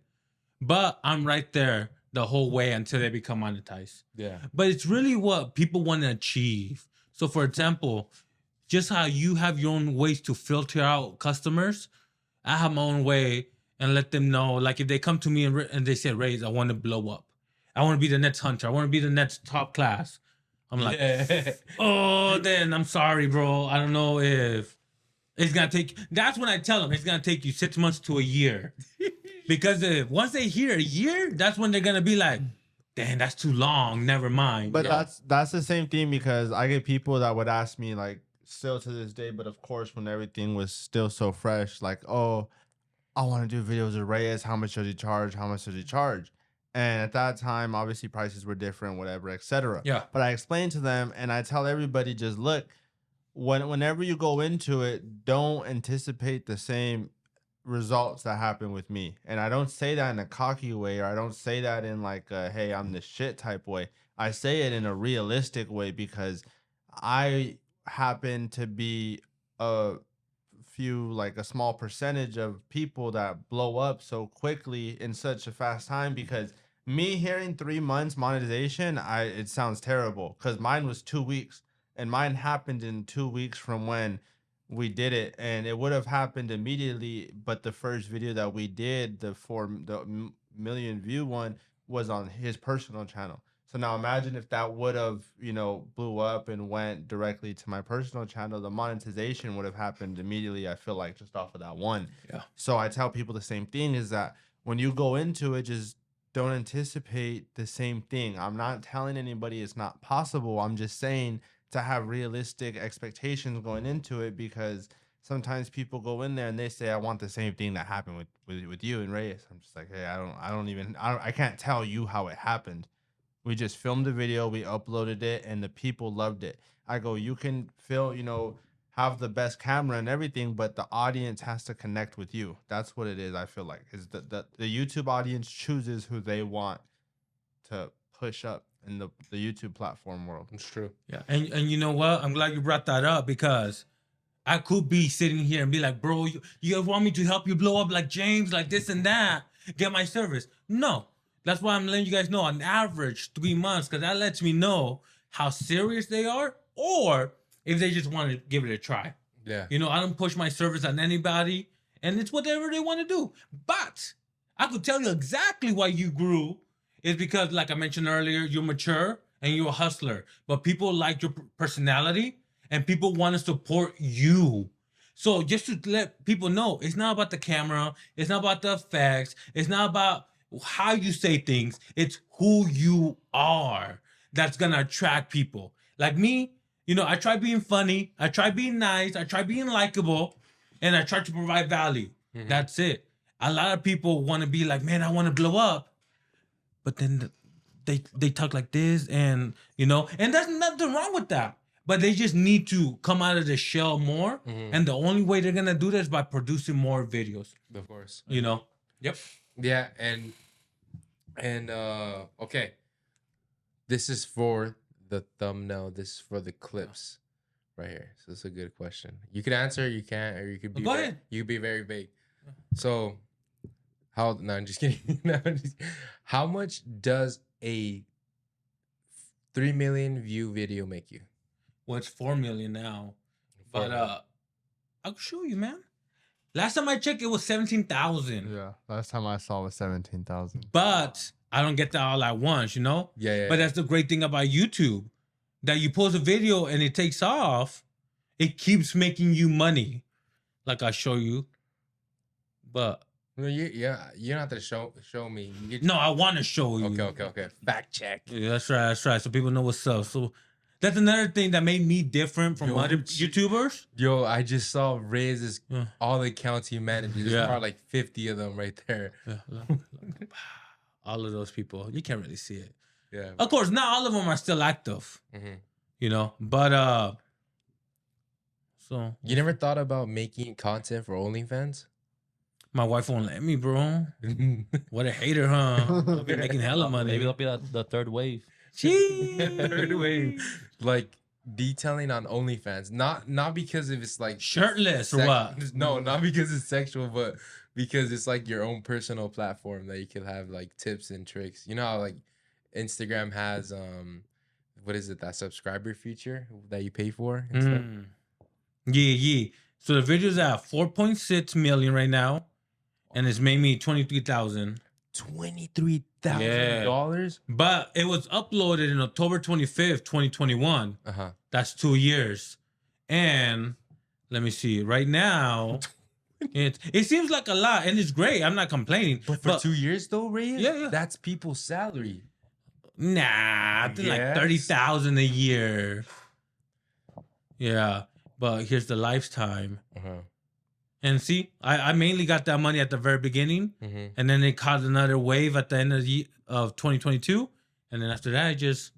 C: but I'm right there the whole way until they become monetized.
B: Yeah.
C: But it's really what people want to achieve. So for example, just how you have your own ways to filter out customers, I have my own way and let them know. Like if they come to me and they say, Reyes, I want to blow up. I want to be the next hunter. I want to be the next top class. I'm like, oh, then I'm sorry, bro. I don't know if it's going to take, that's when I tell them it's going to take you 6 months to a year. Because once they hear a year, that's when they're going to be like, damn, that's too long. Never mind.
D: But that's the same thing, because I get people that would ask me, like, still to this day, but of course, when everything was still so fresh, like, oh, I want to do videos with Reyes. How much does he charge? How much does he charge? And at that time, obviously, prices were different, whatever, etc.
C: Yeah.
D: But I explain to them, and I tell everybody, just look, whenever you go into it, don't anticipate the same results that happen with me. And I don't say that in a cocky way, or I don't say that in like a, hey, I'm the shit type way. I say it in a realistic way, because I happen to be a small percentage of people that blow up so quickly in such a fast time. Because me hearing 3 months monetization, it sounds terrible, because mine was 2 weeks, and mine happened in 2 weeks from when we did it, and it would have happened immediately. But the first video that we did, the million view one, was on his personal channel. So now imagine if that would have, blew up and went directly to my personal channel, the monetization would have happened immediately, I feel like, just off of that one.
C: Yeah.
D: So I tell people the same thing, is that when you go into it, just don't anticipate the same thing. I'm not telling anybody it's not possible. I'm just saying to have realistic expectations going into it, because sometimes people go in there and they say, I want the same thing that happened with you and Reyes. I'm just like, hey, I can't tell you how it happened. We just filmed the video, we uploaded it, and the people loved it. I go, you can have the best camera and everything, but the audience has to connect with you. That's what it is, I feel like. Is the YouTube audience chooses who they want to push up in the YouTube platform world.
B: It's true.
C: Yeah. And you know what? I'm glad you brought that up, because I could be sitting here and be like, bro, you want me to help you blow up like James, like this and that, get my service. No. That's why I'm letting you guys know on average 3 months, because that lets me know how serious they are, or if they just want to give it a try.
B: Yeah.
C: I don't push my service on anybody, and it's whatever they want to do. But I could tell you exactly why you grew is because, like I mentioned earlier, you're mature and you're a hustler. But people like your personality, and people want to support you. So just to let people know, it's not about the camera. It's not about the effects. It's not about how you say things. It's who you are that's gonna attract people. Like me, you know, I try being funny, I try being nice, I try being likable, and I try to provide value. That's it. A lot of people want to be like, man, I want to blow up, but then they talk like this, and you know, and there's nothing wrong with that. But they just need to come out of the shell more, and the only way they're gonna do that is by producing more videos.
B: Of course.
C: You know. Yep.
B: Yeah, and okay. This is for the thumbnail. This is for the clips right here. So it's a good question. You could answer, you can't, or you could be
C: Go ahead.
B: You could be very vague. So how no, I'm just kidding. No, how much does a 3 million view video make you?
C: Well, it's 4 million now.
B: 4
C: But
B: million.
C: I'll show you, man. Last time I checked, it was 17,000.
D: Yeah, last time I saw was 17,000.
C: But I don't get that all at once, you know?
B: Yeah.
C: But that's the great thing about YouTube. That you post a video and it takes off, it keeps making you money. Like I show you. But
B: No, you don't have to show me. You
C: no, I want to show you.
B: Okay. Fact check.
C: Yeah, that's right. So people know what's up. So that's another thing that made me different from other YouTubers.
B: Yo, I just saw Reyes'
C: Yeah.
B: all the accounts he manages. There's
C: Yeah.
B: probably like 50 of them right there.
C: Yeah, all of those people. You can't really see it.
B: Yeah.
C: Of course, not all of them are still active.
B: Mhm.
C: You know, but so
B: You never thought about making content for OnlyFans?
C: my wife won't let me, bro. What a hater, huh? I'll be making hella money.
E: Maybe that'll be the third wave.
B: Third wave. Like detailing on OnlyFans. Not because if it's like
C: Shirtless or what?
B: No, not because it's sexual, but because it's like your own personal platform that you can have like tips and tricks. You know how like Instagram has what is it, that subscriber feature that you pay for and stuff?
C: Yeah. So the video's at 4.6 million right now, and it's made me 23,000.
B: $23,000?
C: But it was uploaded in October 25th, 2021.
B: Uh-huh.
C: That's 2 years. And let me see. Right now, it seems like a lot, and it's great. I'm not complaining.
B: But for 2 years though, Reyes?
C: Yeah.
B: That's people's salary.
C: Nah, I think like
B: Yes.
C: 30,000 a year. Yeah, but here's the lifetime.
B: Uh-huh.
C: And see, I mainly got that money at the very beginning,
B: Mm-hmm.
C: and then it caught another wave at the end of 2022, and then after that, I just,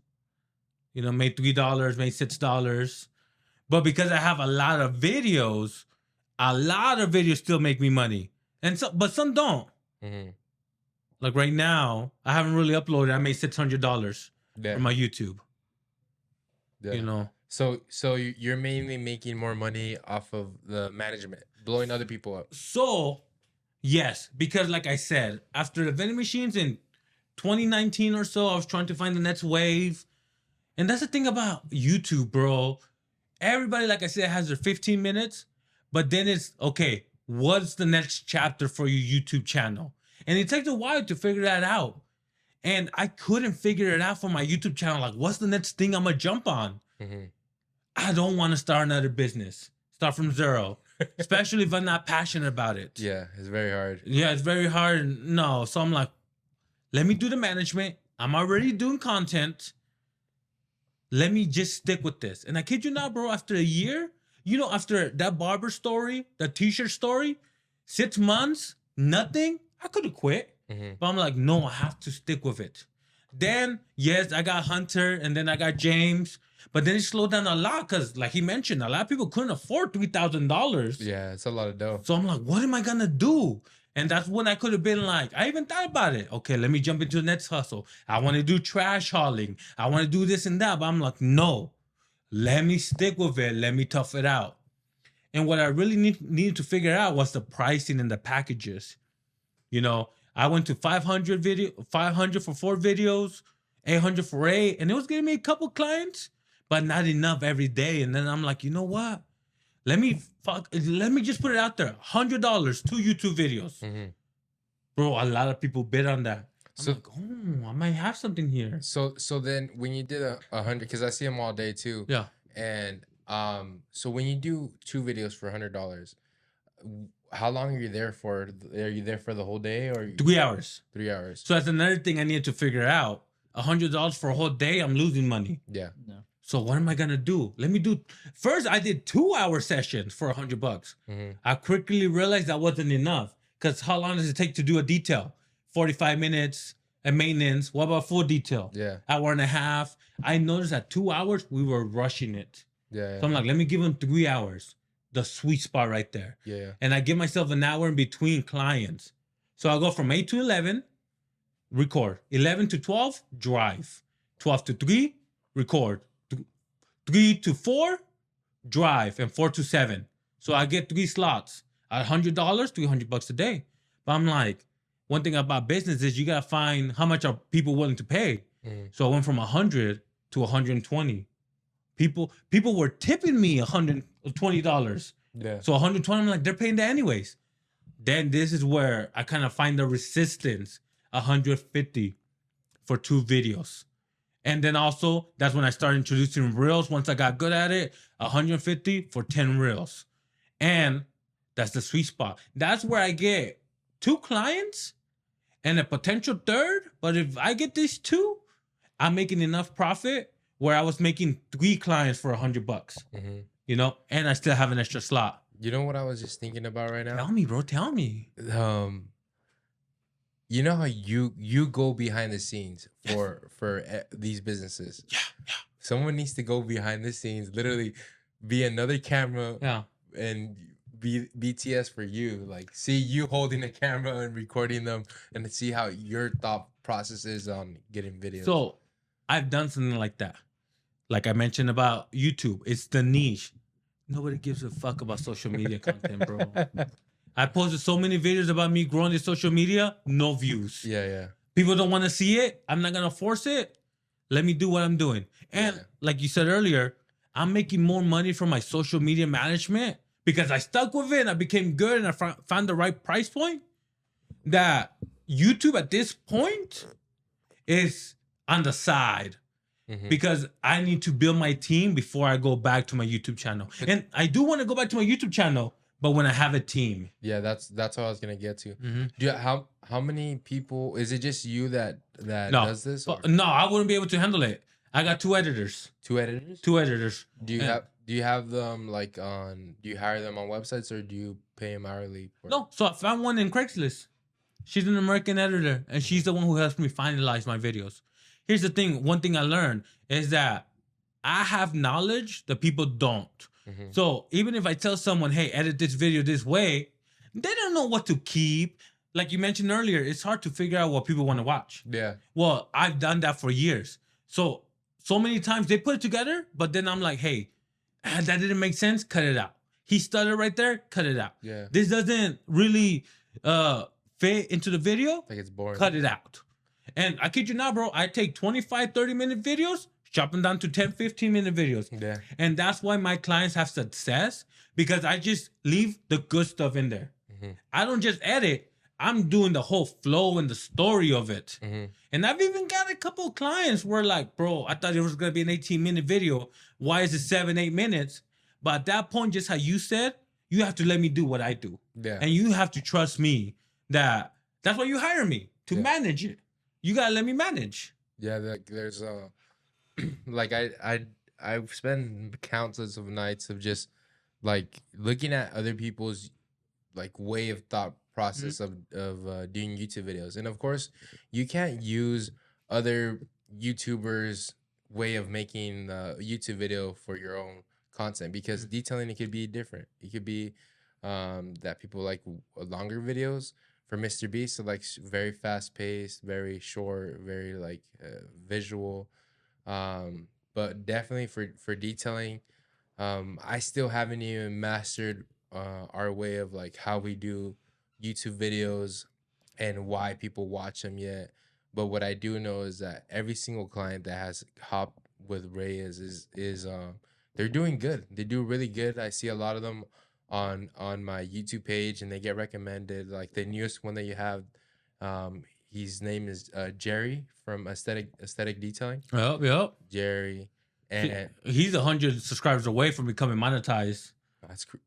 C: made $3, made $6. But because I have a lot of videos still make me money, but some don't.
B: Mm-hmm.
C: Like right now, I haven't really uploaded. I made $600
B: Yeah.
C: from my YouTube.
B: Yeah. So you're mainly making more money off of the management, blowing other people up.
C: So, yes, because like I said, after the vending machines in 2019 or so, I was trying to find the next wave. And that's the thing about YouTube, bro. Everybody, like I said, has their 15 minutes, but then it's, okay, what's the next chapter for your YouTube channel? And it takes a while to figure that out. And I couldn't figure it out for my YouTube channel. Like, what's the next thing I'm going to jump on?
B: Mm-hmm.
C: I don't want to start another business. Start from zero. Especially if I'm not passionate about it.
B: Yeah, it's very hard.
C: Yeah, it's very hard. No. So I'm like, let me do the management. I'm already doing content. Let me just stick with this. And I kid you not, bro, after a year, after that barber story, that t-shirt story, 6 months, nothing, I could have quit.
B: Mm-hmm.
C: But I'm like, no, I have to stick with it. Then, yes, I got Hunter, and then I got James. But then it slowed down a lot because, like he mentioned, a lot of people couldn't afford $3,000.
B: Yeah, it's a lot of dough.
C: So I'm like, what am I going to do? And that's when I could have been like, I even thought about it. Okay, let me jump into the next hustle. I want to do trash hauling. I want to do this and that. But I'm like, no, let me stick with it. Let me tough it out. And what I really needed to figure out was the pricing and the packages. I went to 500 for 4 videos, 800 for 8, and it was getting me a couple clients, but not enough every day. And then I'm like, you know what? Let me just put it out there. $100, 2 YouTube videos.
B: Mm-hmm.
C: Bro, a lot of people bid on that. I'm
B: So-
C: like, oh, I might have something here.
B: So then when you did 100, because I see them all day too.
C: Yeah.
B: And so when you do 2 videos for $100, how long are you there for? Are you there for the whole day or
C: 3 hours.
B: 3 hours?
C: So that's another thing I needed to figure out. $100 for a whole day, I'm losing money.
B: Yeah.
C: So what am I gonna do? Let me do. First, I did 2-hour sessions for $100.
B: Mm-hmm.
C: I quickly realized that wasn't enough. Because how long does it take to do a detail? 45 minutes and maintenance. What about full detail?
B: Yeah.
C: Hour and a half. I noticed at 2 hours we were rushing it.
B: Yeah.
C: So I'm like, let me give them 3 hours. The sweet spot right there.
B: Yeah.
C: And I give myself an hour in between clients. So I'll go from 8 to 11, record. 11 to 12, drive. 12 to 3, record. 3 to 4, drive. And 4 to 7. So I get 3 slots. At $100, $300 a day. But I'm like, one thing about business is you gotta find how much are people willing to pay.
B: Mm-hmm.
C: So I went from 100 to 120. People were tipping me $120.
B: Yeah.
C: So 120, I'm like, they're paying that anyways. Then this is where I kind of find the resistance, 150 for 2 videos. And then also, that's when I started introducing reels. Once I got good at it, 150 for 10 reels. And that's the sweet spot. That's where I get 2 clients and a potential third. But if I get these 2, I'm making enough profit where I was making 3 clients for $100,
B: Mm-hmm.
C: you know, and I still have an extra slot.
B: You know what I was just thinking about right now?
C: Tell me, bro. Tell me.
B: You know how you go behind the scenes for these businesses.
C: Yeah.
B: Someone needs to go behind the scenes, literally be another camera
C: Yeah.
B: and be BTS for you. Like, see you holding a camera and recording them and see how your thought process is on getting videos.
C: So I've done something like that. Like I mentioned about YouTube, it's the niche. Nobody gives a fuck about social media content, bro. I posted so many videos about me growing in social media, no views.
B: yeah.
C: People don't want to see it. I'm not going to force it. Let me do what I'm doing. And like you said earlier, I'm making more money from my social media management because I stuck with it and I became good and I found the right price point. That YouTube at this point is on the side.
B: Mm-hmm.
C: Because I need to build my team before I go back to my YouTube channel. And I do want to go back to my YouTube channel, but when I have a team.
B: Yeah, that's what I was gonna get to.
C: Mm-hmm.
B: Do you, how many people? Is it just you that does this? Or?
C: No, I wouldn't be able to handle it. I got 2 editors.
B: 2 editors?
C: 2 editors.
B: Do you have them like on? Do you hire them on websites or do you pay them hourly?
C: No, so I found one in Craigslist. She's an American editor, and she's the one who helps me finalize my videos. Here's the thing. One thing I learned is that I have knowledge that people don't. Mm-hmm. So even if I tell someone, hey, edit this video this way, they don't know what to keep. Like you mentioned earlier, it's hard to figure out what people want to watch.
B: Yeah.
C: Well, I've done that for years. So many times they put it together, but then I'm like, hey, that didn't make sense. Cut it out. He stuttered right there. Cut it out.
B: Yeah.
C: This doesn't really fit into the video.
B: Like it's boring.
C: Cut it out. And I kid you not, bro, I take 25, 30-minute videos, chop them down to 10, 15-minute videos.
B: Yeah.
C: And that's why my clients have success, because I just leave the good stuff in there. Mm-hmm. I don't just edit. I'm doing the whole flow and the story of it. Mm-hmm. And I've even got a couple of clients where like, bro, I thought it was going to be an 18-minute video. Why is it 7, 8 minutes? But at that point, just how you said, you have to let me do what I do.
B: Yeah.
C: And you have to trust me that's why you hire me, to manage it. You gotta let me manage.
B: Yeah, there's like I've spent countless of nights of just like looking at other people's like way of thought process of doing YouTube videos, and of course you can't use other YouTubers' way of making the YouTube video for your own content because detailing it could be different. It could be that people like longer videos. For Mr. Beast, so like very fast paced, very short, very like visual, but definitely for detailing, I still haven't even mastered our way of like how we do YouTube videos and why people watch them yet. But what I do know is that every single client that has hopped with Reyes is they're doing good. They do really good. I see a lot of them on my YouTube page and they get recommended. Like the newest one that you have, his name is Jerry from Aesthetic Detailing.
C: Yep.
B: Jerry, and
C: he's 100 subscribers away from becoming monetized.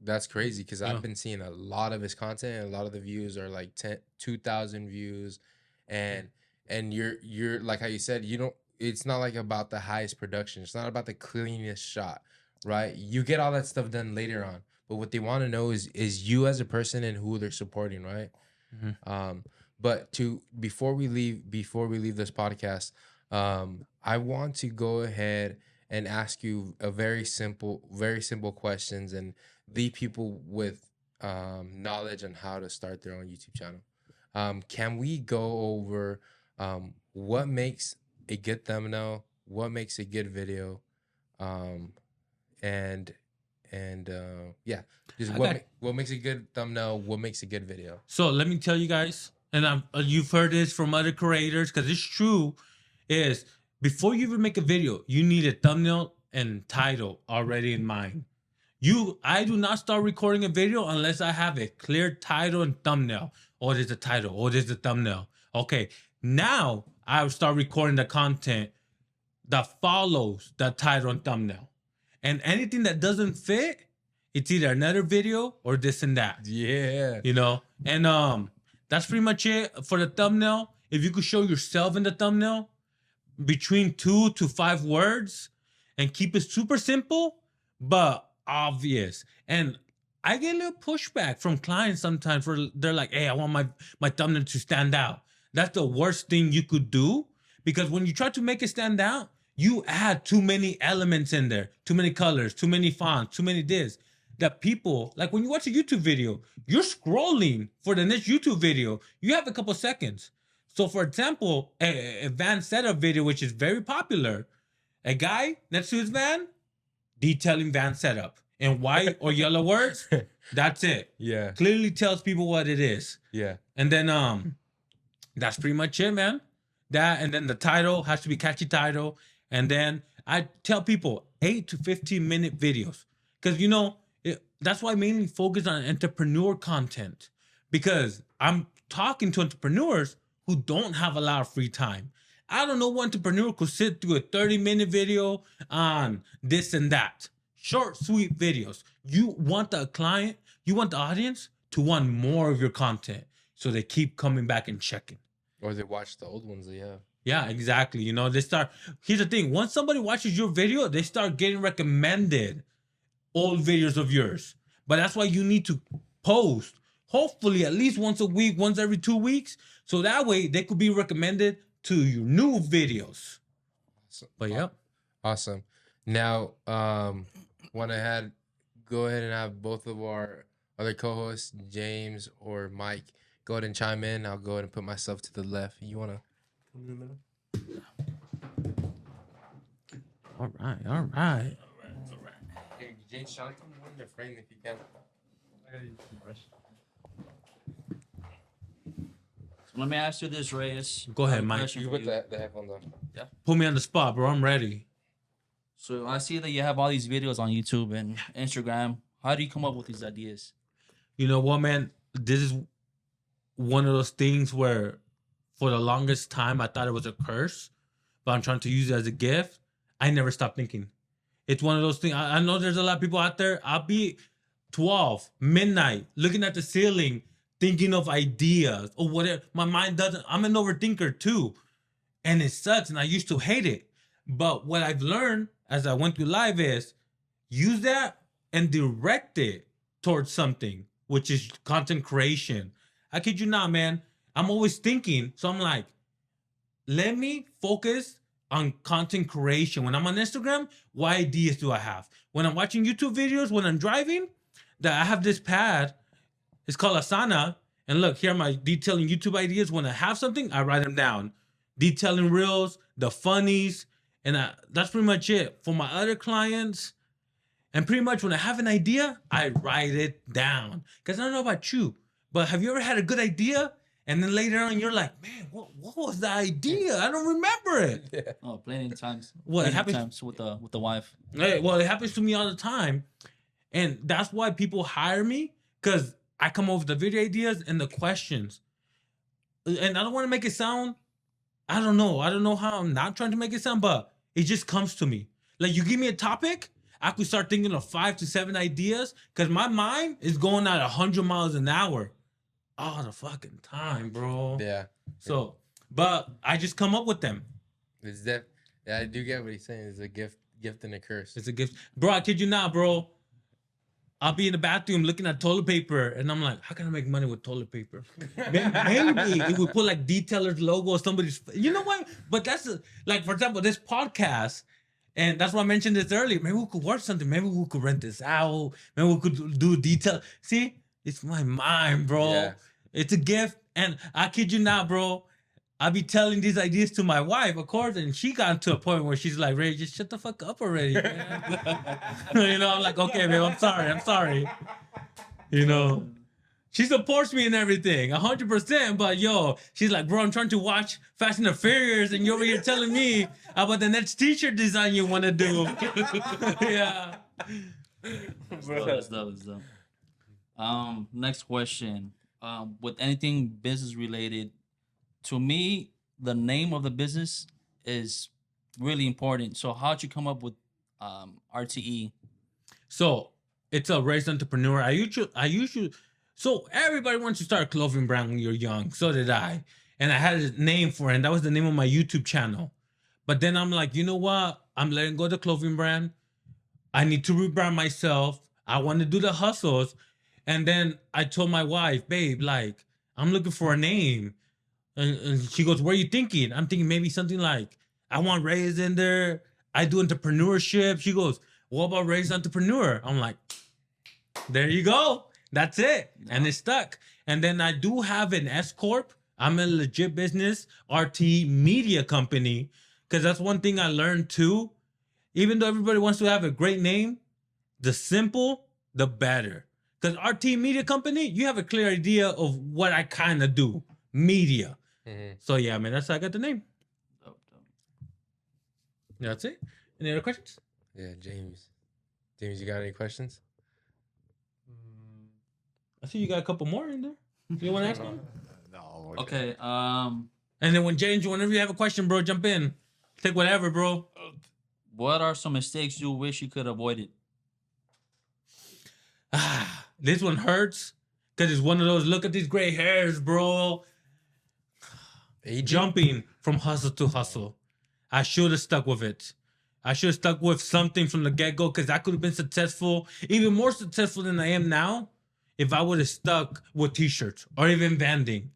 B: That's crazy because
C: Yeah.
B: I've been seeing a lot of his content and a lot of the views are like 2,000 views, and you're like how you said, you don't, it's not like about the highest production, it's not about the cleanest shot, right? You get all that stuff done later on, but what they want to know is you as a person and who they're supporting, right?
C: Mhm.
B: But before we leave this podcast, I want to go ahead and ask you a very simple questions and leave people with knowledge on how to start their own YouTube channel. Can we go over what makes a good thumbnail, what makes a good video, um, and yeah, just
C: I got-
B: what makes a good thumbnail, what makes a good video.
C: So let me tell you guys, and you've heard this from other creators because it's true. Is before you even make a video, you need a thumbnail and title already in mind. I do not start recording a video unless I have a clear title and thumbnail. Oh, there's the title. Oh, there's the thumbnail. Okay, now I will start recording the content that follows that title and thumbnail. And anything that doesn't fit, it's either another video or this and that.
B: Yeah.
C: You know? And that's pretty much it for the thumbnail. If you could show yourself in the thumbnail between 2 to 5 words and keep it super simple but obvious. And I get a little pushback from clients sometimes where they're like, hey, I want my thumbnail to stand out. That's the worst thing you could do, because when you try to make it stand out, you add too many elements in there, too many colors, too many fonts, too many this. That people, like when you watch a YouTube video, you're scrolling for the next YouTube video. You have a couple seconds. So for example, a van setup video, which is very popular, a guy next to his van, detailing van setup in white or yellow words. That's it.
B: Yeah.
C: Clearly tells people what it is.
B: Yeah.
C: And then that's pretty much it, man. That, and then the title has to be catchy title. And then I tell people 8 to 15-minute videos, because that's why I mainly focus on entrepreneur content, because I'm talking to entrepreneurs who don't have a lot of free time. I don't know what entrepreneur could sit through a 30-minute video on this and that. Short, sweet videos. You want the client, you want the audience to want more of your content, so they keep coming back and checking.
B: Or they watch the old ones that you have.
C: Yeah, exactly. Here's the thing. Once somebody watches your video, they start getting recommended old videos of yours. But that's why you need to post, hopefully at least once a week, once every 2 weeks. So that way they could be recommended to your new videos. But yeah.
B: Awesome. Now, go ahead and have both of our other co-hosts, James or Mike, go ahead and chime in. I'll go ahead and put myself to the left. You want to come in the middle?
C: All right.
B: Hey, James, shall I come more in the frame if you can?
E: So let me ask you this, Reyes.
C: Go ahead,
E: I have a
C: Mike.
E: question
B: You
E: for
B: put the headphones on.
C: Put me on the spot, bro. I'm ready.
E: So I see that you have all these videos on YouTube and Instagram. How do you come up with these ideas?
C: You know what, man? This is one of those things where for the longest time I thought it was a curse, but I'm trying to use it as a gift. I never stop thinking. It's one of those things. I know there's a lot of people out there. I'll be 12, midnight, looking at the ceiling, thinking of ideas or whatever. My mind doesn't, I'm an overthinker too. And it sucks. And I used to hate it. But what I've learned as I went through life is use that and direct it towards something, which is content creation. I kid you not, man. I'm always thinking. So I'm like, let me focus on content creation. When I'm on Instagram, what ideas do I have? When I'm watching YouTube videos, when I'm driving, that I have this pad. It's called Asana. And look, here are my detailing YouTube ideas. When I have something, I write them down. Detailing reels, the funnies, and that's pretty much it. For my other clients, and pretty much when I have an idea, I write it down. Because I don't know about you, but have you ever had a good idea? And then later on, you're like, man, what was the idea? I don't remember it.
B: Yeah.
E: Oh, plenty of times.
C: Well, it
E: Plenty of
C: happens-
E: times with the wife.
C: Hey, well, it happens to me all the time. And that's why people hire me, because I come up with the video ideas and the questions. And I don't want to make it sound, I don't know how I'm not trying to make it sound, but it just comes to me. Like, you give me a topic, I could start thinking of 5 to 7 ideas because my mind is going at 100 miles an hour all the fucking time, bro.
B: Yeah.
C: So, but I just come up with them.
B: It's that. Yeah, I do get what he's saying. It's a gift and a curse.
C: It's a gift, bro. I kid you not, bro. I'll be in the bathroom looking at toilet paper, and I'm like, how can I make money with toilet paper? Maybe if we put like detailer's logo or somebody's, you know what? But that's like, for example, this podcast, and that's why I mentioned this earlier. Maybe we could work something. Maybe we could rent this out. Maybe we could do detail. See, it's my mind, bro.
B: Yeah.
C: It's a gift, and I kid you not, bro. I be telling these ideas to my wife, of course, and she got to a point where she's like, Ray, just shut the fuck up already, man. You know, I'm like, okay, babe, I'm sorry. You know, she supports me and everything, 100%, but yo, she's like, bro, I'm trying to watch Fast and the Furious, and you're over here telling me about the next t-shirt design you want to do. Yeah.
E: That's dope. Next question. With anything business related, to me, the name of the business is really important. So how'd you come up with RTE?
C: So it's a raised entrepreneur. I usually, so everybody wants to start a clothing brand when you're young. So did I. And I had a name for it. And that was the name of my YouTube channel. But then I'm like, you know what? I'm letting go of the clothing brand. I need to rebrand myself. I want to do the hustles. And then I told my wife, babe, like, I'm looking for a name. And she goes, what are you thinking? I'm thinking maybe something like, I want Reyes in there. I do entrepreneurship. She goes, what about Reyes Entrepreneur? I'm like, there you go. That's it. And it stuck. And then I do have an S Corp. I'm a legit business, RT media company. Because that's one thing I learned too. Even though everybody wants to have a great name, the simple, the better. Because RT media company, you have a clear idea of what I kind of do. Media.
B: Mm-hmm.
C: So yeah, man, that's how I got the name.
E: Dope.
C: That's it. Any other questions?
B: Yeah, James. James, you got any questions?
C: I see you got a couple more in there. You want to ask one?
D: No.
E: Okay.
C: And then when James, whenever you have a question, bro, jump in. Take whatever, bro.
E: What are some mistakes you wish you could avoid it?
C: This one hurts because it's one of those. Look at these gray hairs, bro. Jumping from hustle to hustle. I should have stuck with it. I should have stuck with something from the get-go because I could have been successful, even more successful than I am now, if I would have stuck with t-shirts or even vending.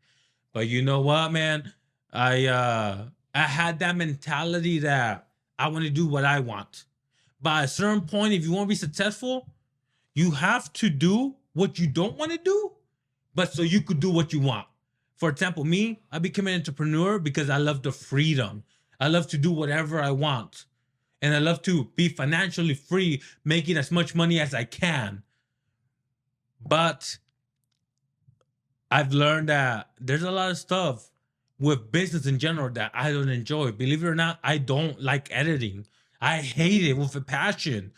C: But you know what, man? I had that mentality that I want to do what I want. But at a certain point, if you want to be successful, you have to do what you don't want to do, but so you could do what you want. For example, me, I became an entrepreneur because I love the freedom. I love to do whatever I want. And I love to be financially free, making as much money as I can. But I've learned that there's a lot of stuff with business in general that I don't enjoy. Believe it or not, I don't like editing. I hate it with a passion.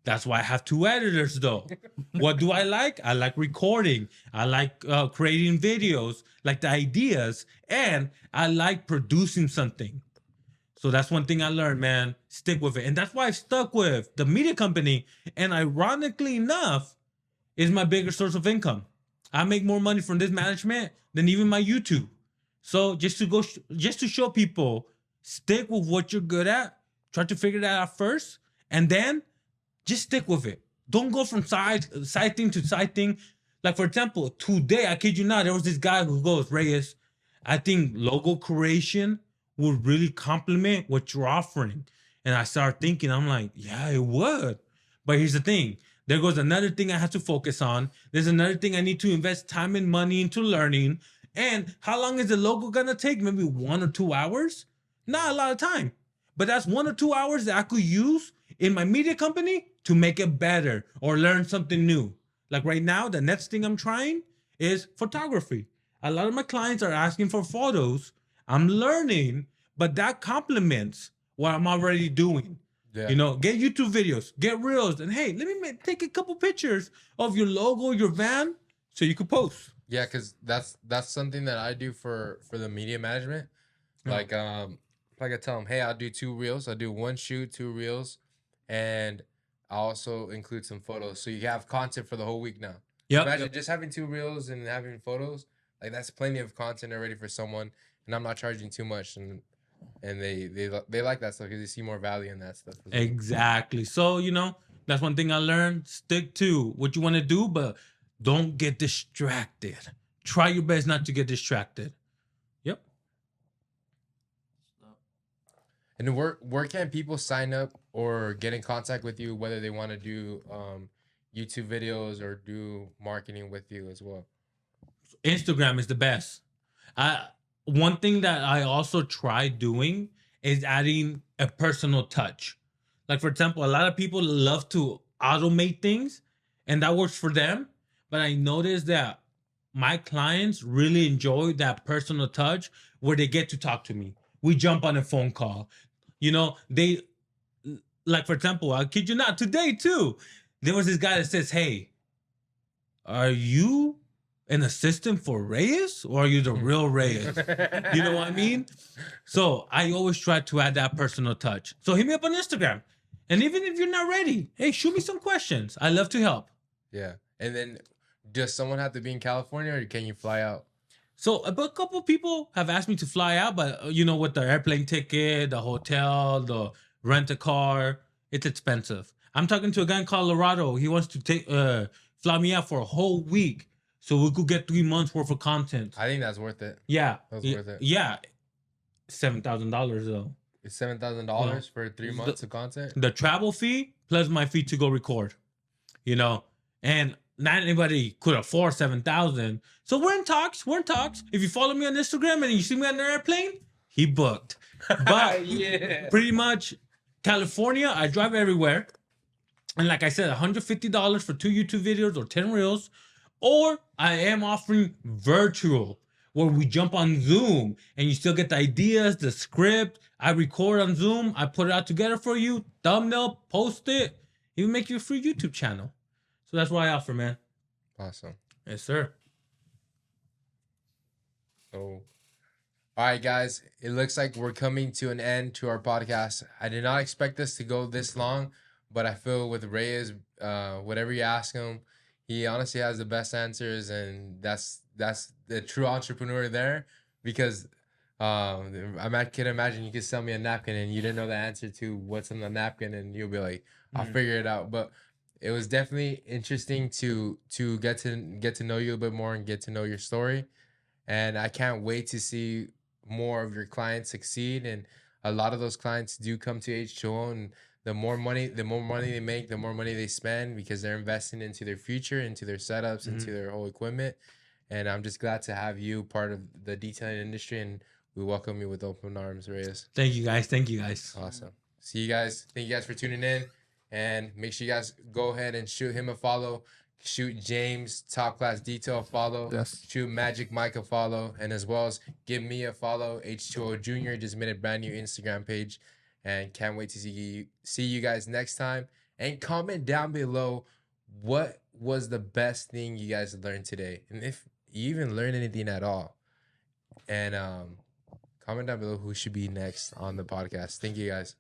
C: That's why I have 2 editors, though. What do I like? I like recording. I like creating videos, like the ideas, and I like producing something. So that's one thing I learned, man. Stick with it. And that's why I've stuck with the media company. And ironically enough, is my bigger source of income. I make more money from this management than even my YouTube. So just to show people, stick with what you're good at. Try to figure that out first. And then just stick with it. Don't go from side thing to side thing. Like, for example, today, I kid you not, there was this guy who goes, Reyes, I think logo creation would really complement what you're offering. And I started thinking, I'm like, yeah, it would. But here's the thing. There goes another thing I have to focus on. There's another thing I need to invest time and money into learning. And how long is the logo going to take? Maybe 1 or 2 hours? Not a lot of time. But that's 1 or 2 hours that I could use in my media company to make it better or learn something new. Like right now, the next thing I'm trying is photography. A lot of my clients are asking for photos. I'm learning, but that complements what I'm already doing.
B: Yeah.
C: You know, get YouTube videos, get reels, and hey, let me take a couple pictures of your logo, your van, so you can post.
B: Yeah, because that's something that I do for the media management. Like I tell them, hey, I'll do 2 reels. I'll do 1 shoot, 2 reels, and I also include some photos, so you have content for the whole week now.
C: Yep.
B: Imagine just having 2 reels and having photos. Like that's plenty of content already for someone, and I'm not charging too much, and they like that stuff because they see more value in that stuff. As well.
C: Exactly. So, you know, that's one thing I learned. Stick to what you want to do, but don't get distracted. Try your best not to get distracted. Yep.
B: And where can people sign up or get in contact with you, whether they want to do YouTube videos or do marketing with you as well?
C: Instagram is the best. One thing that I also try doing is adding a personal touch. Like, for example, a lot of people love to automate things, and that works for them. But I noticed that my clients really enjoy that personal touch where they get to talk to me. We jump on a phone call. You know, they, like, for example, I kid you not, today too, there was this guy that says, "Hey, are you an assistant for Reyes or are you the real Reyes?" You know what I mean? So I always try to add that personal touch. So hit me up on Instagram. And even if you're not ready, hey, shoot me some questions. I love to help.
B: Yeah. And then does someone have to be in California or can you fly out?
C: So a couple people have asked me to fly out, but you know, with the airplane ticket, the hotel, the rent a car, it's expensive. I'm talking to a guy in Colorado. He wants to take fly me out for a whole week so we could get 3 months worth of content.
B: I think that's worth it.
C: Yeah.
B: That's worth it.
C: Yeah. $7,000 though.
B: It's $7,000 for 3 months of content.
C: The travel fee plus my fee to go record, you know, and not anybody could afford 7,000. So we're in talks. If you follow me on Instagram and you see me on the airplane, he booked. But
B: Yeah.
C: pretty much California, I drive everywhere. And like I said, $150 for 2 YouTube videos or 10 reels. Or I am offering virtual where we jump on Zoom and you still get the ideas, the script. I record on Zoom. I put it out together for you. Thumbnail, post it. Even make you a free YouTube channel. So that's what I offer, man.
B: Awesome.
C: Yes, sir.
B: So, all right, guys, it looks like we're coming to an end to our podcast. I did not expect this to go this long, but I feel with Reyes, whatever you ask him, he honestly has the best answers, and that's the true entrepreneur there. Because I can imagine you could sell me a napkin and you didn't know the answer to what's on the napkin, and you'll be like, I'll figure it out. But it was definitely interesting to get to know you a bit more and get to know your story. And I can't wait to see more of your clients succeed. And a lot of those clients do come to H2O, and the more money they make, the more money they spend because they're investing into their future, into their setups, into their whole equipment. And I'm just glad to have you part of the detailing industry, and we welcome you with open arms, Reyes.
C: Thank you, guys.
B: Awesome. See you guys. Thank you guys for tuning in. And make sure you guys go ahead and shoot him a follow. Shoot James, Top Class Detail, a follow.
D: Yes.
B: Shoot Magic Mike a follow. And as well as give me a follow. H2O Junior just made a brand new Instagram page. And can't wait to see you guys next time. And comment down below what was the best thing you guys learned today. And if you even learned anything at all. And comment down below who should be next on the podcast. Thank you guys.